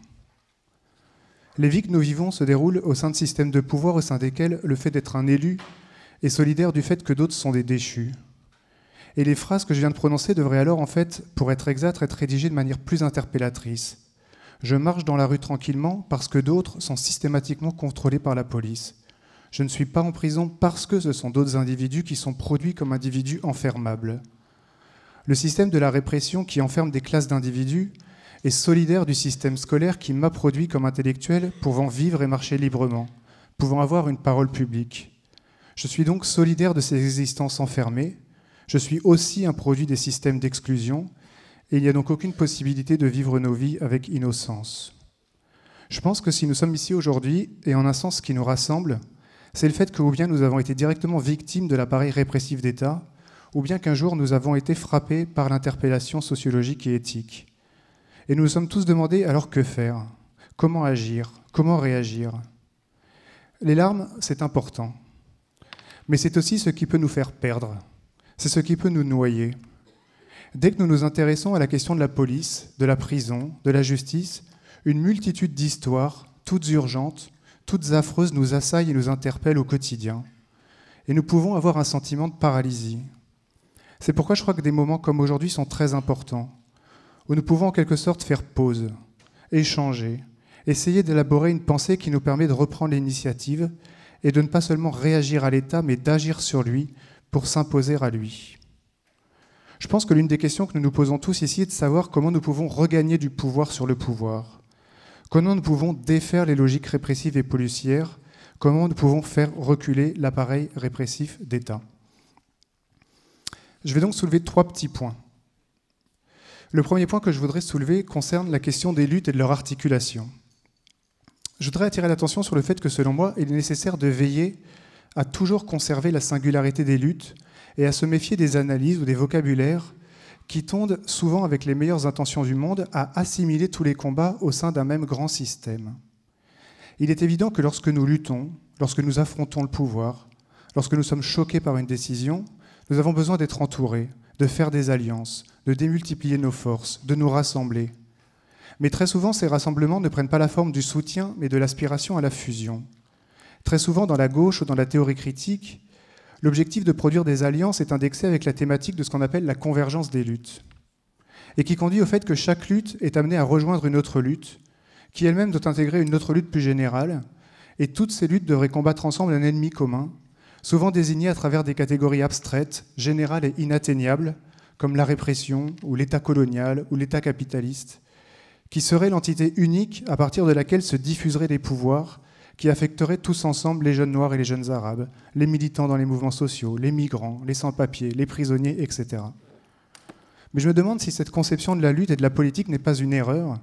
Les vies que nous vivons se déroulent au sein de systèmes de pouvoir au sein desquels le fait d'être un élu est solidaire du fait que d'autres sont des déchus. Et les phrases que je viens de prononcer devraient alors, en fait, pour être exactes, être rédigées de manière plus interpellatrice. Je marche dans la rue tranquillement parce que d'autres sont systématiquement contrôlés par la police. Je ne suis pas en prison parce que ce sont d'autres individus qui sont produits comme individus enfermables. Le système de la répression qui enferme des classes d'individus est solidaire du système scolaire qui m'a produit comme intellectuel pouvant vivre et marcher librement, pouvant avoir une parole publique. Je suis donc solidaire de ces existences enfermées. Je suis aussi un produit des systèmes d'exclusion et il n'y a donc aucune possibilité de vivre nos vies avec innocence. Je pense que si nous sommes ici aujourd'hui, et en un sens ce qui nous rassemble, c'est le fait que ou bien nous avons été directement victimes de l'appareil répressif d'État, ou bien qu'un jour nous avons été frappés par l'interpellation sociologique et éthique. Et nous nous sommes tous demandé alors que faire ? Comment agir ? Comment réagir ? Les larmes, c'est important. Mais c'est aussi ce qui peut nous faire perdre. C'est ce qui peut nous noyer. Dès que nous nous intéressons à la question de la police, de la prison, de la justice, une multitude d'histoires, toutes urgentes, toutes affreuses, nous assaillent et nous interpellent au quotidien. Et nous pouvons avoir un sentiment de paralysie. C'est pourquoi je crois que des moments comme aujourd'hui sont très importants, où nous pouvons en quelque sorte faire pause, échanger, essayer d'élaborer une pensée qui nous permet de reprendre l'initiative et de ne pas seulement réagir à l'État, mais d'agir sur lui pour s'imposer à lui. Je pense que l'une des questions que nous nous posons tous ici est de savoir comment nous pouvons regagner du pouvoir sur le pouvoir, comment nous pouvons défaire les logiques répressives et policières, comment nous pouvons faire reculer l'appareil répressif d'État. Je vais donc soulever 3 petits points. Le premier point que je voudrais soulever concerne la question des luttes et de leur articulation. Je voudrais attirer l'attention sur le fait que, selon moi, il est nécessaire de veiller à toujours conserver la singularité des luttes et à se méfier des analyses ou des vocabulaires qui tendent, souvent avec les meilleures intentions du monde, à assimiler tous les combats au sein d'un même grand système. Il est évident que lorsque nous luttons, lorsque nous affrontons le pouvoir, lorsque nous sommes choqués par une décision, nous avons besoin d'être entourés, de faire des alliances, de démultiplier nos forces, de nous rassembler. Mais très souvent, ces rassemblements ne prennent pas la forme du soutien, mais de l'aspiration à la fusion. Très souvent, dans la gauche ou dans la théorie critique, l'objectif de produire des alliances est indexé avec la thématique de ce qu'on appelle la convergence des luttes, et qui conduit au fait que chaque lutte est amenée à rejoindre une autre lutte, qui elle-même doit intégrer une autre lutte plus générale, et toutes ces luttes devraient combattre ensemble un ennemi commun, souvent désigné à travers des catégories abstraites, générales et inatteignables, comme la répression, ou l'État colonial, ou l'État capitaliste, qui serait l'entité unique à partir de laquelle se diffuseraient les pouvoirs qui affecteraient tous ensemble les jeunes noirs et les jeunes arabes, les militants dans les mouvements sociaux, les migrants, les sans-papiers, les prisonniers, etc. Mais je me demande si cette conception de la lutte et de la politique n'est pas une erreur,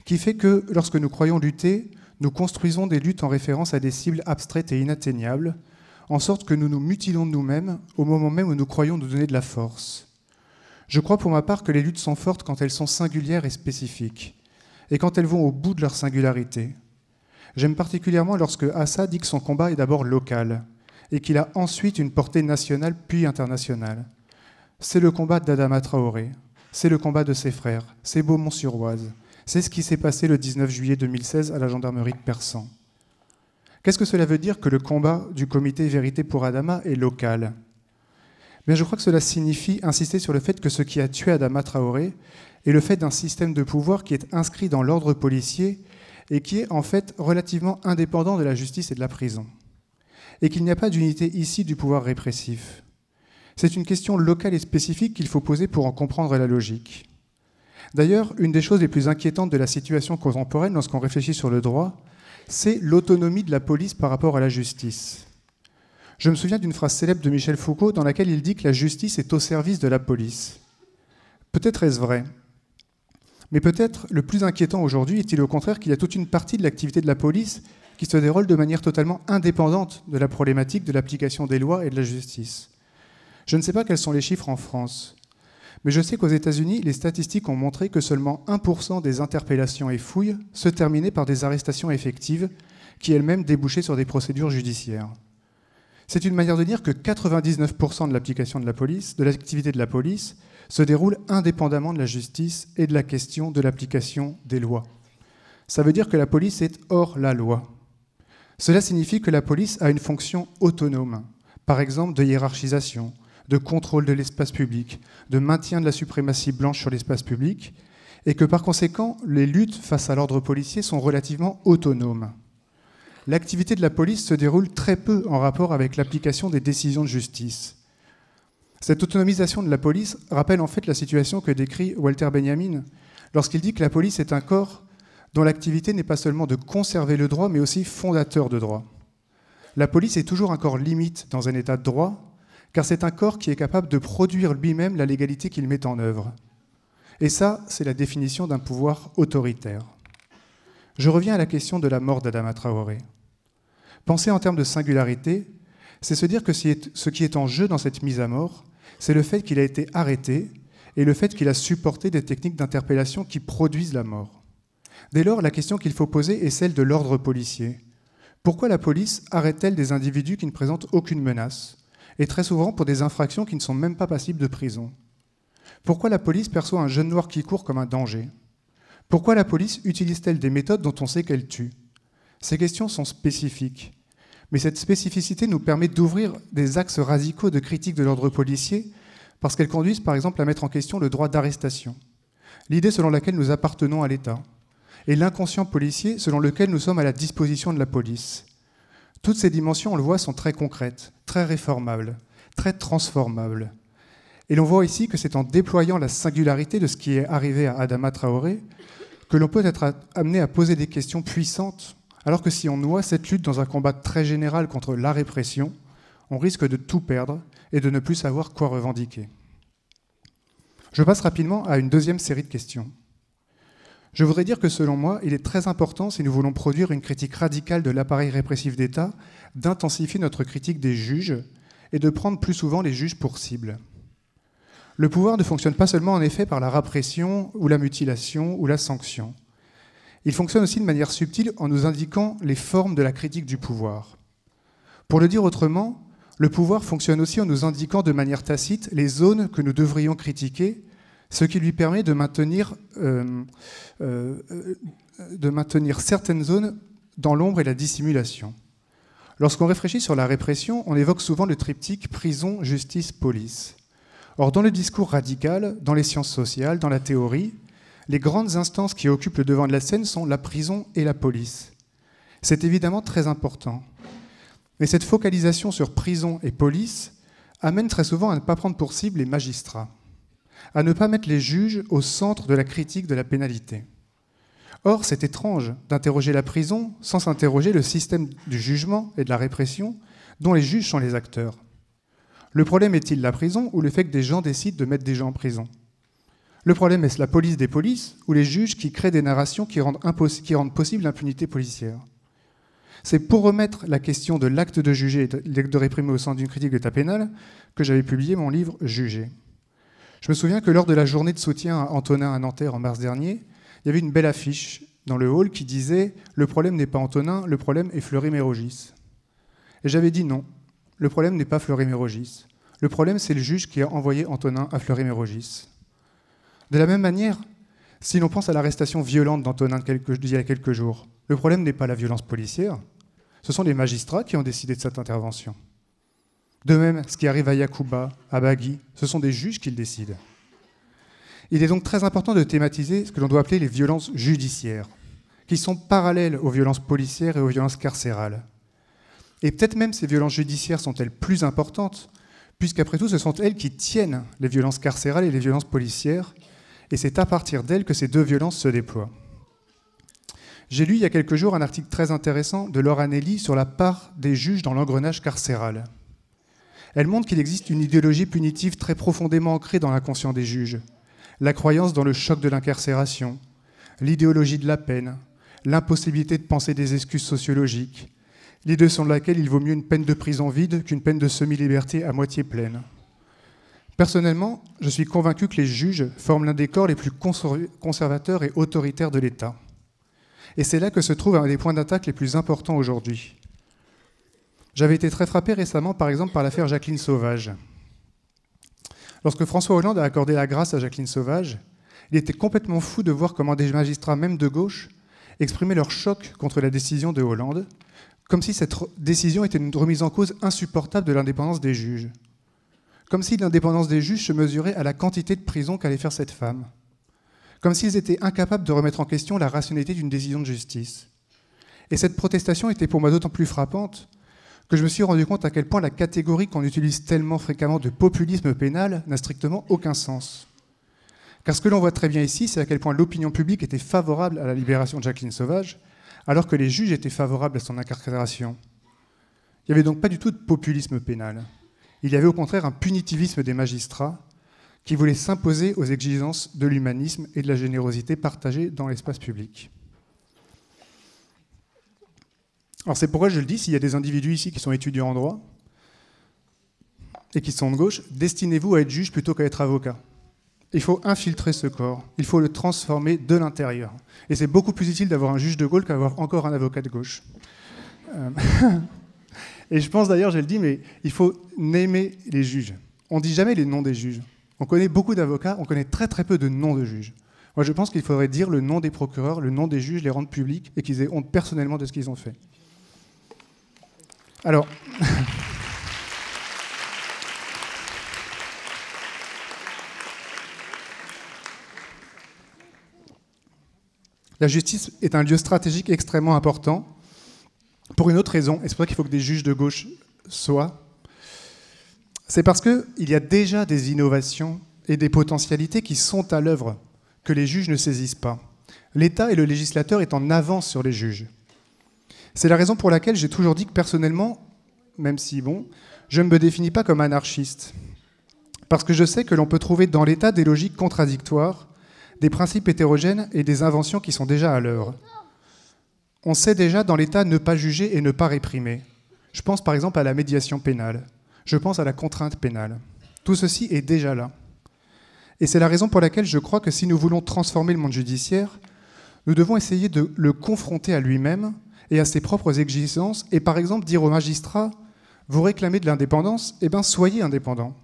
qui fait que, lorsque nous croyons lutter, nous construisons des luttes en référence à des cibles abstraites et inatteignables, en sorte que nous nous mutilons de nous-mêmes au moment même où nous croyons nous donner de la force. Je crois pour ma part que les luttes sont fortes quand elles sont singulières et spécifiques, et quand elles vont au bout de leur singularité. J'aime particulièrement lorsque Assa dit que son combat est d'abord local, et qu'il a ensuite une portée nationale puis internationale. C'est le combat d'Adama Traoré, c'est le combat de ses frères, c'est Beaumont-sur-Oise, c'est ce qui s'est passé le 19 juillet 2016 à la gendarmerie de Persan. Qu'est-ce que cela veut dire que le combat du comité Vérité pour Adama est local ? Bien, je crois que cela signifie insister sur le fait que ce qui a tué Adama Traoré est le fait d'un système de pouvoir qui est inscrit dans l'ordre policier et qui est en fait relativement indépendant de la justice et de la prison. Et qu'il n'y a pas d'unité ici du pouvoir répressif. C'est une question locale et spécifique qu'il faut poser pour en comprendre la logique. D'ailleurs, une des choses les plus inquiétantes de la situation contemporaine lorsqu'on réfléchit sur le droit, c'est l'autonomie de la police par rapport à la justice. Je me souviens d'une phrase célèbre de Michel Foucault dans laquelle il dit que la justice est au service de la police. Peut-être est-ce vrai, mais peut-être le plus inquiétant aujourd'hui est-il au contraire qu'il y a toute une partie de l'activité de la police qui se déroule de manière totalement indépendante de la problématique de l'application des lois et de la justice. Je ne sais pas quels sont les chiffres en France, mais je sais qu'aux États-Unis, les statistiques ont montré que seulement 1% des interpellations et fouilles se terminaient par des arrestations effectives qui elles-mêmes débouchaient sur des procédures judiciaires. C'est une manière de dire que 99% de l'application de la police, de l'activité de la police, se déroule indépendamment de la justice et de la question de l'application des lois. Ça veut dire que la police est hors la loi. Cela signifie que la police a une fonction autonome, par exemple de hiérarchisation, de contrôle de l'espace public, de maintien de la suprématie blanche sur l'espace public, et que par conséquent, les luttes face à l'ordre policier sont relativement autonomes. L'activité de la police se déroule très peu en rapport avec l'application des décisions de justice. Cette autonomisation de la police rappelle en fait la situation que décrit Walter Benjamin lorsqu'il dit que la police est un corps dont l'activité n'est pas seulement de conserver le droit, mais aussi fondateur de droit. La police est toujours un corps limite dans un état de droit, car c'est un corps qui est capable de produire lui-même la légalité qu'il met en œuvre. Et ça, c'est la définition d'un pouvoir autoritaire. Je reviens à la question de la mort d'Adama Traoré. Penser en termes de singularité, c'est se dire que ce qui est en jeu dans cette mise à mort, c'est le fait qu'il a été arrêté et le fait qu'il a supporté des techniques d'interpellation qui produisent la mort. Dès lors, la question qu'il faut poser est celle de l'ordre policier. Pourquoi la police arrête-t-elle des individus qui ne présentent aucune menace, et très souvent pour des infractions qui ne sont même pas passibles de prison? Pourquoi la police perçoit un jeune noir qui court comme un danger? Pourquoi la police utilise-t-elle des méthodes dont on sait qu'elles tuent? Ces questions sont spécifiques, mais cette spécificité nous permet d'ouvrir des axes radicaux de critique de l'ordre policier parce qu'elles conduisent par exemple à mettre en question le droit d'arrestation, l'idée selon laquelle nous appartenons à l'État, et l'inconscient policier selon lequel nous sommes à la disposition de la police. Toutes ces dimensions, on le voit, sont très concrètes, très réformables, très transformables. Et l'on voit ici que c'est en déployant la singularité de ce qui est arrivé à Adama Traoré que l'on peut être amené à poser des questions puissantes, alors que si on noie cette lutte dans un combat très général contre la répression, on risque de tout perdre et de ne plus savoir quoi revendiquer. Je passe rapidement à une deuxième série de questions. Je voudrais dire que selon moi, il est très important, si nous voulons produire une critique radicale de l'appareil répressif d'État, d'intensifier notre critique des juges et de prendre plus souvent les juges pour cible. Le pouvoir ne fonctionne pas seulement en effet par la répression ou la mutilation ou la sanction. Il fonctionne aussi de manière subtile en nous indiquant les formes de la critique du pouvoir. Pour le dire autrement, le pouvoir fonctionne aussi en nous indiquant de manière tacite les zones que nous devrions critiquer, ce qui lui permet de maintenir certaines zones dans l'ombre et la dissimulation. Lorsqu'on réfléchit sur la répression, on évoque souvent le triptyque prison, justice, police. Or, dans le discours radical, dans les sciences sociales, dans la théorie, les grandes instances qui occupent le devant de la scène sont la prison et la police. C'est évidemment très important. Mais cette focalisation sur prison et police amène très souvent à ne pas prendre pour cible les magistrats, à ne pas mettre les juges au centre de la critique de la pénalité. Or, c'est étrange d'interroger la prison sans s'interroger le système du jugement et de la répression dont les juges sont les acteurs. Le problème est-il la prison ou le fait que des gens décident de mettre des gens en prison? Le problème est-ce la police des polices ou les juges qui créent des narrations qui rendent possible l'impunité policière? C'est pour remettre la question de l'acte de juger et de réprimer au centre d'une critique de l'état pénal que j'avais publié mon livre « Juger ». Je me souviens que lors de la journée de soutien à Antonin à Nanterre en mars dernier, il y avait une belle affiche dans le hall qui disait « Le problème n'est pas Antonin, le problème est Fleury-Mérogis ». Et j'avais dit non, le problème n'est pas Fleury-Mérogis. Le problème, c'est le juge qui a envoyé Antonin à Fleury-Mérogis. De la même manière, si l'on pense à l'arrestation violente d'Antonin d'il y a quelques jours, le problème n'est pas la violence policière, ce sont les magistrats qui ont décidé de cette intervention. De même, ce qui arrive à Yacouba, à Bagui, ce sont des juges qui le décident. Il est donc très important de thématiser ce que l'on doit appeler les violences judiciaires, qui sont parallèles aux violences policières et aux violences carcérales. Et peut-être même ces violences judiciaires sont-elles plus importantes, puisqu'après tout, ce sont elles qui tiennent les violences carcérales et les violences policières, et c'est à partir d'elles que ces deux violences se déploient. J'ai lu il y a quelques jours un article très intéressant de Laura Nelly sur la part des juges dans l'engrenage carcéral. Elle montre qu'il existe une idéologie punitive très profondément ancrée dans l'inconscient des juges. La croyance dans le choc de l'incarcération, l'idéologie de la peine, l'impossibilité de penser des excuses sociologiques, l'idée selon laquelle il vaut mieux une peine de prison vide qu'une peine de semi-liberté à moitié pleine. Personnellement, je suis convaincu que les juges forment l'un des corps les plus conservateurs et autoritaires de l'État. Et c'est là que se trouve un des points d'attaque les plus importants aujourd'hui. J'avais été très frappé récemment, par exemple, par l'affaire Jacqueline Sauvage. Lorsque François Hollande a accordé la grâce à Jacqueline Sauvage, il était complètement fou de voir comment des magistrats, même de gauche, exprimaient leur choc contre la décision de Hollande, comme si cette décision était une remise en cause insupportable de l'indépendance des juges. Comme si l'indépendance des juges se mesurait à la quantité de prison qu'allait faire cette femme. Comme s'ils étaient incapables de remettre en question la rationalité d'une décision de justice. Et cette protestation était pour moi d'autant plus frappante que je me suis rendu compte à quel point la catégorie qu'on utilise tellement fréquemment de populisme pénal n'a strictement aucun sens. Car ce que l'on voit très bien ici, c'est à quel point l'opinion publique était favorable à la libération de Jacqueline Sauvage, alors que les juges étaient favorables à son incarcération. Il n'y avait donc pas du tout de populisme pénal. Il y avait au contraire un punitivisme des magistrats qui voulaient s'imposer aux exigences de l'humanisme et de la générosité partagées dans l'espace public. Alors c'est pourquoi je le dis, s'il y a des individus ici qui sont étudiants en droit et qui sont de gauche, destinez-vous à être juge plutôt qu'à être avocat. Il faut infiltrer ce corps, il faut le transformer de l'intérieur. Et c'est beaucoup plus utile d'avoir un juge de gauche qu'avoir encore un avocat de gauche. Et je pense d'ailleurs, je le dis, mais il faut nommer les juges. On ne dit jamais les noms des juges. On connaît beaucoup d'avocats, on connaît très très peu de noms de juges. Moi je pense qu'il faudrait dire le nom des procureurs, le nom des juges, les rendre publics et qu'ils aient honte personnellement de ce qu'ils ont fait. Alors, la justice est un lieu stratégique extrêmement important pour une autre raison, et c'est pour ça qu'il faut que des juges de gauche soient. C'est parce qu'il y a déjà des innovations et des potentialités qui sont à l'œuvre, que les juges ne saisissent pas. L'État et le législateur est en avance sur les juges. C'est la raison pour laquelle j'ai toujours dit que personnellement, même si je ne me définis pas comme anarchiste. Parce que je sais que l'on peut trouver dans l'État des logiques contradictoires, des principes hétérogènes et des inventions qui sont déjà à l'œuvre. On sait déjà dans l'État ne pas juger et ne pas réprimer. Je pense par exemple à la médiation pénale. Je pense à la contrainte pénale. Tout ceci est déjà là. Et c'est la raison pour laquelle je crois que si nous voulons transformer le monde judiciaire, nous devons essayer de le confronter à lui-même et à ses propres exigences, et par exemple dire aux magistrats, vous réclamez de l'indépendance, eh bien soyez indépendants.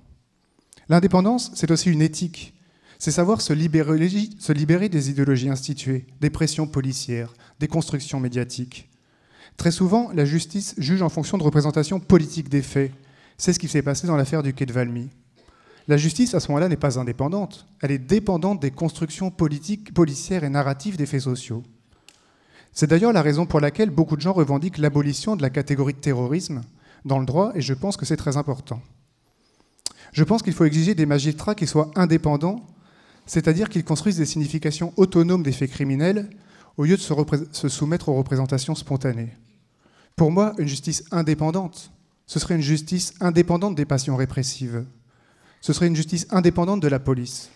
L'indépendance, c'est aussi une éthique. C'est savoir se libérer des idéologies instituées, des pressions policières, des constructions médiatiques. Très souvent, la justice juge en fonction de représentations politiques des faits. C'est ce qui s'est passé dans l'affaire du quai de Valmy. La justice, à ce moment-là, n'est pas indépendante. Elle est dépendante des constructions politiques, policières et narratives des faits sociaux. C'est d'ailleurs la raison pour laquelle beaucoup de gens revendiquent l'abolition de la catégorie de terrorisme dans le droit, et je pense que c'est très important. Je pense qu'il faut exiger des magistrats qui soient indépendants, c'est-à-dire qu'ils construisent des significations autonomes des faits criminels au lieu de se soumettre aux représentations spontanées. Pour moi, une justice indépendante, ce serait une justice indépendante des passions répressives. Ce serait une justice indépendante de la police.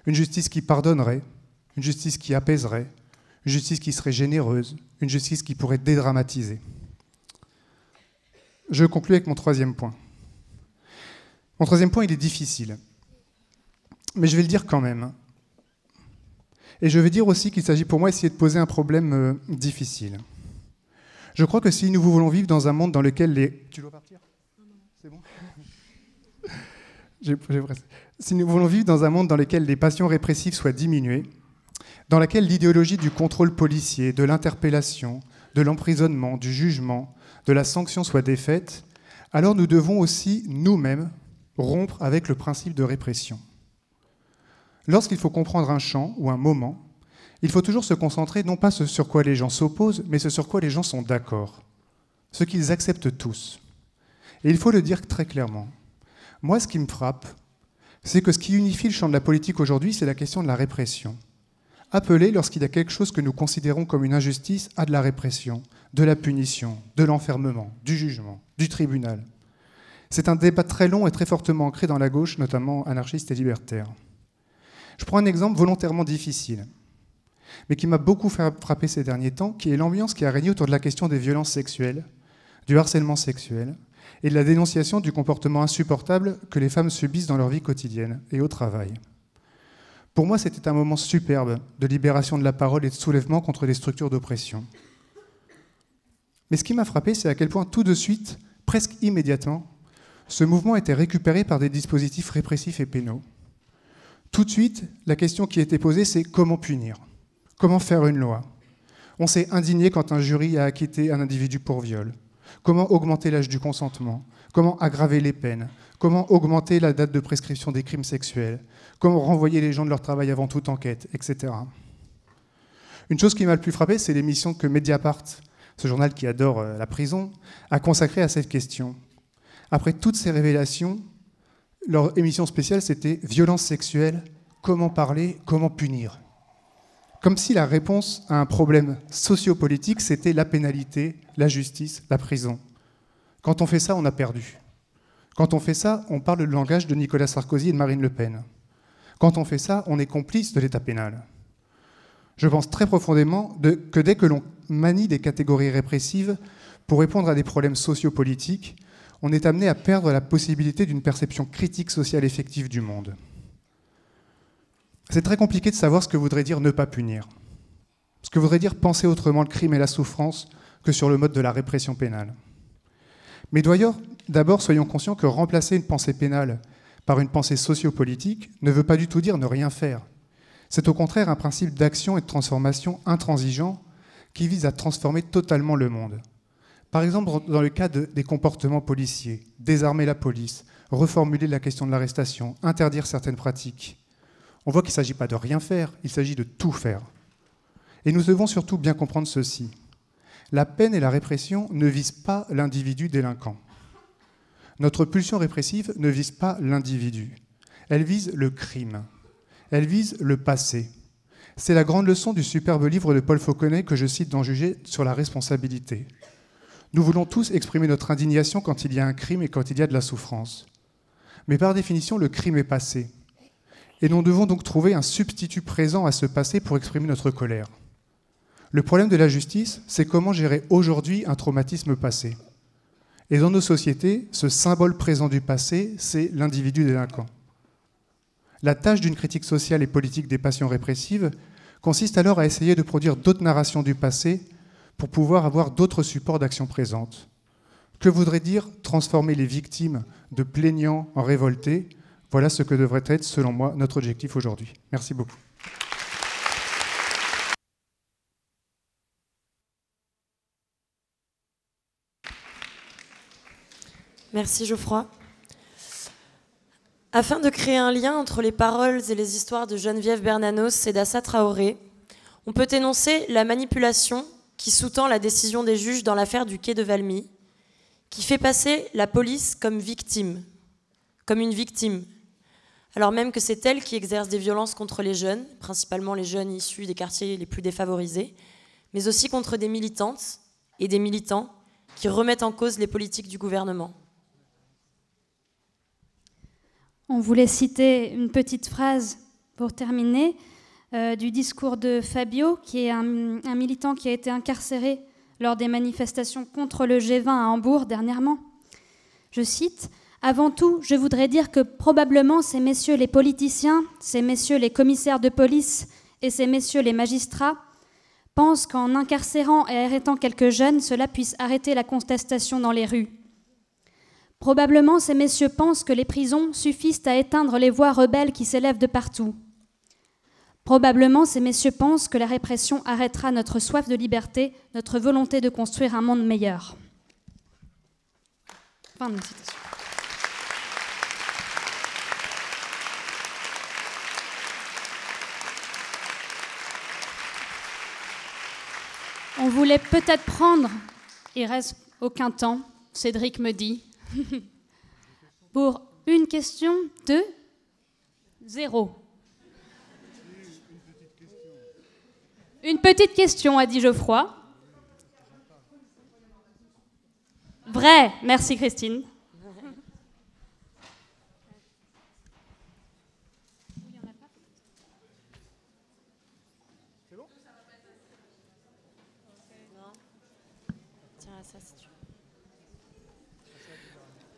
Une justice qui pardonnerait, une justice qui apaiserait, une justice qui serait généreuse, une justice qui pourrait dédramatiser. Je conclue avec mon troisième point. Mon troisième point, il est difficile. Mais je vais le dire quand même. Et je vais dire aussi qu'il s'agit pour moi d'essayer de poser un problème difficile. Je crois que si nous voulons vivre dans un monde dans lequel les... Tu dois partir ? C'est bon ? Si nous voulons vivre dans un monde dans lequel les passions répressives soient diminuées, dans lequel l'idéologie du contrôle policier, de l'interpellation, de l'emprisonnement, du jugement, de la sanction soit défaite, alors nous devons aussi, nous-mêmes, rompre avec le principe de répression. Lorsqu'il faut comprendre un champ ou un moment, il faut toujours se concentrer non pas sur quoi les gens s'opposent, mais sur quoi les gens sont d'accord, ce qu'ils acceptent tous. Et il faut le dire très clairement. Moi, ce qui me frappe, c'est que ce qui unifie le champ de la politique aujourd'hui, c'est la question de la répression. Appeler, lorsqu'il y a quelque chose que nous considérons comme une injustice, à de la répression, de la punition, de l'enfermement, du jugement, du tribunal. C'est un débat très long et très fortement ancré dans la gauche, notamment anarchiste et libertaire. Je prends un exemple volontairement difficile, mais qui m'a beaucoup frappé ces derniers temps, qui est l'ambiance qui a régné autour de la question des violences sexuelles, du harcèlement sexuel, et de la dénonciation du comportement insupportable que les femmes subissent dans leur vie quotidienne et au travail. Pour moi, c'était un moment superbe de libération de la parole et de soulèvement contre les structures d'oppression. Mais ce qui m'a frappé, c'est à quel point tout de suite, presque immédiatement, ce mouvement était récupéré par des dispositifs répressifs et pénaux. Tout de suite, la question qui était posée, c'est comment punir ? Comment faire une loi ? On s'est indigné quand un jury a acquitté un individu pour viol. Comment augmenter l'âge du consentement ? Comment aggraver les peines ? Comment augmenter la date de prescription des crimes sexuels ? Comment renvoyer les gens de leur travail avant toute enquête, etc. Une chose qui m'a le plus frappé, c'est l'émission que Mediapart, ce journal qui adore la prison, a consacrée à cette question. Après toutes ces révélations, leur émission spéciale, c'était « Violence sexuelle, comment parler, comment punir ?» Comme si la réponse à un problème sociopolitique, c'était la pénalité, la justice, la prison. Quand on fait ça, on a perdu. Quand on fait ça, on parle le langage de Nicolas Sarkozy et de Marine Le Pen. Quand on fait ça, on est complice de l'État pénal. Je pense très profondément que dès que l'on manie des catégories répressives pour répondre à des problèmes sociopolitiques, on est amené à perdre la possibilité d'une perception critique sociale effective du monde. C'est très compliqué de savoir ce que voudrait dire ne pas punir. Ce que voudrait dire penser autrement le crime et la souffrance que sur le mode de la répression pénale. Mais d'abord, soyons conscients que remplacer une pensée pénale par une pensée sociopolitique ne veut pas du tout dire ne rien faire. C'est au contraire un principe d'action et de transformation intransigeant qui vise à transformer totalement le monde. Par exemple, dans le cas des comportements policiers, désarmer la police, reformuler la question de l'arrestation, interdire certaines pratiques. On voit qu'il ne s'agit pas de rien faire, il s'agit de tout faire. Et nous devons surtout bien comprendre ceci. La peine et la répression ne visent pas l'individu délinquant. Notre pulsion répressive ne vise pas l'individu. Elle vise le crime. Elle vise le passé. C'est la grande leçon du superbe livre de Paul Fauconnet que je cite dans Juger sur la responsabilité. Nous voulons tous exprimer notre indignation quand il y a un crime et quand il y a de la souffrance. Mais par définition, le crime est passé. Et nous devons donc trouver un substitut présent à ce passé pour exprimer notre colère. Le problème de la justice, c'est comment gérer aujourd'hui un traumatisme passé. Et dans nos sociétés, ce symbole présent du passé, c'est l'individu délinquant. La tâche d'une critique sociale et politique des passions répressives consiste alors à essayer de produire d'autres narrations du passé pour pouvoir avoir d'autres supports d'action présente. Que voudrait dire transformer les victimes de plaignants en révoltés ? Voilà ce que devrait être, selon moi, notre objectif aujourd'hui. Merci beaucoup. Merci Geoffroy. Afin de créer un lien entre les paroles et les histoires de Geneviève Bernanos et d'Assa Traoré, on peut énoncer la manipulation qui sous-tend la décision des juges dans l'affaire du quai de Valmy, qui fait passer la police comme une victime, alors même que c'est elle qui exerce des violences contre les jeunes, principalement les jeunes issus des quartiers les plus défavorisés, mais aussi contre des militantes et des militants qui remettent en cause les politiques du gouvernement. On voulait citer une petite phrase pour terminer du discours de Fabio, qui est un militant qui a été incarcéré lors des manifestations contre le G20 à Hambourg dernièrement. Je cite « Avant tout, je voudrais dire que probablement ces messieurs les politiciens, ces messieurs les commissaires de police et ces messieurs les magistrats pensent qu'en incarcérant et arrêtant quelques jeunes, cela puisse arrêter la contestation dans les rues. Probablement, ces messieurs pensent que les prisons suffisent à éteindre les voix rebelles qui s'élèvent de partout. Probablement, ces messieurs pensent que la répression arrêtera notre soif de liberté, notre volonté de construire un monde meilleur. » Fin de la citation. On voulait peut-être prendre, il reste aucun temps, Cédric me dit, pour une question de 0. Une petite question, a dit Geoffroy. Vrai, merci Christine.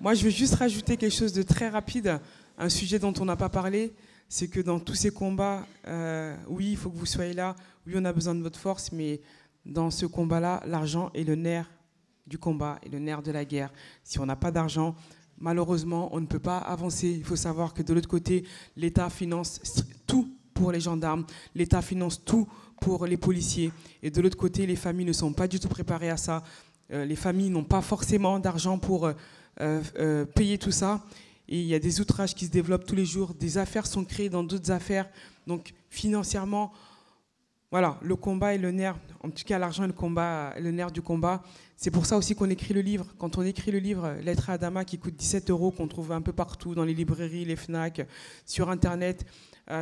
Moi, je vais juste rajouter quelque chose de très rapide, un sujet dont on n'a pas parlé, c'est que dans tous ces combats, oui, il faut que vous soyez là, oui, on a besoin de votre force, mais dans ce combat-là, l'argent est le nerf du combat et le nerf de la guerre. Si on n'a pas d'argent, malheureusement, on ne peut pas avancer. Il faut savoir que de l'autre côté, l'État finance tout pour les gendarmes, l'État finance tout pour les policiers, et de l'autre côté, les familles ne sont pas du tout préparées à ça. Les familles n'ont pas forcément d'argent pour payer tout ça. Et il y a des outrages qui se développent tous les jours, des affaires sont créées dans d'autres affaires. Donc financièrement, voilà, le combat est le nerf, en tout cas l'argent est le nerf du combat. C'est pour ça aussi qu'on écrit le livre. Quand on écrit le livre Lettre à Adama, qui coûte 17 €, qu'on trouve un peu partout, dans les librairies, les FNAC, sur Internet,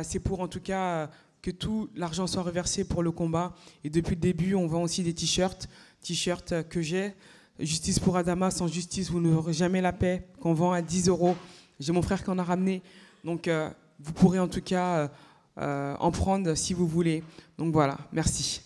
c'est pour en tout cas que tout l'argent soit reversé pour le combat. Et depuis le début, on vend aussi des t-shirts que j'ai. Justice pour Adama, sans justice, vous n'aurez jamais la paix, qu'on vend à 10 €. J'ai mon frère qui en a ramené. Donc, vous pourrez en tout cas en prendre si vous voulez. Donc voilà, merci.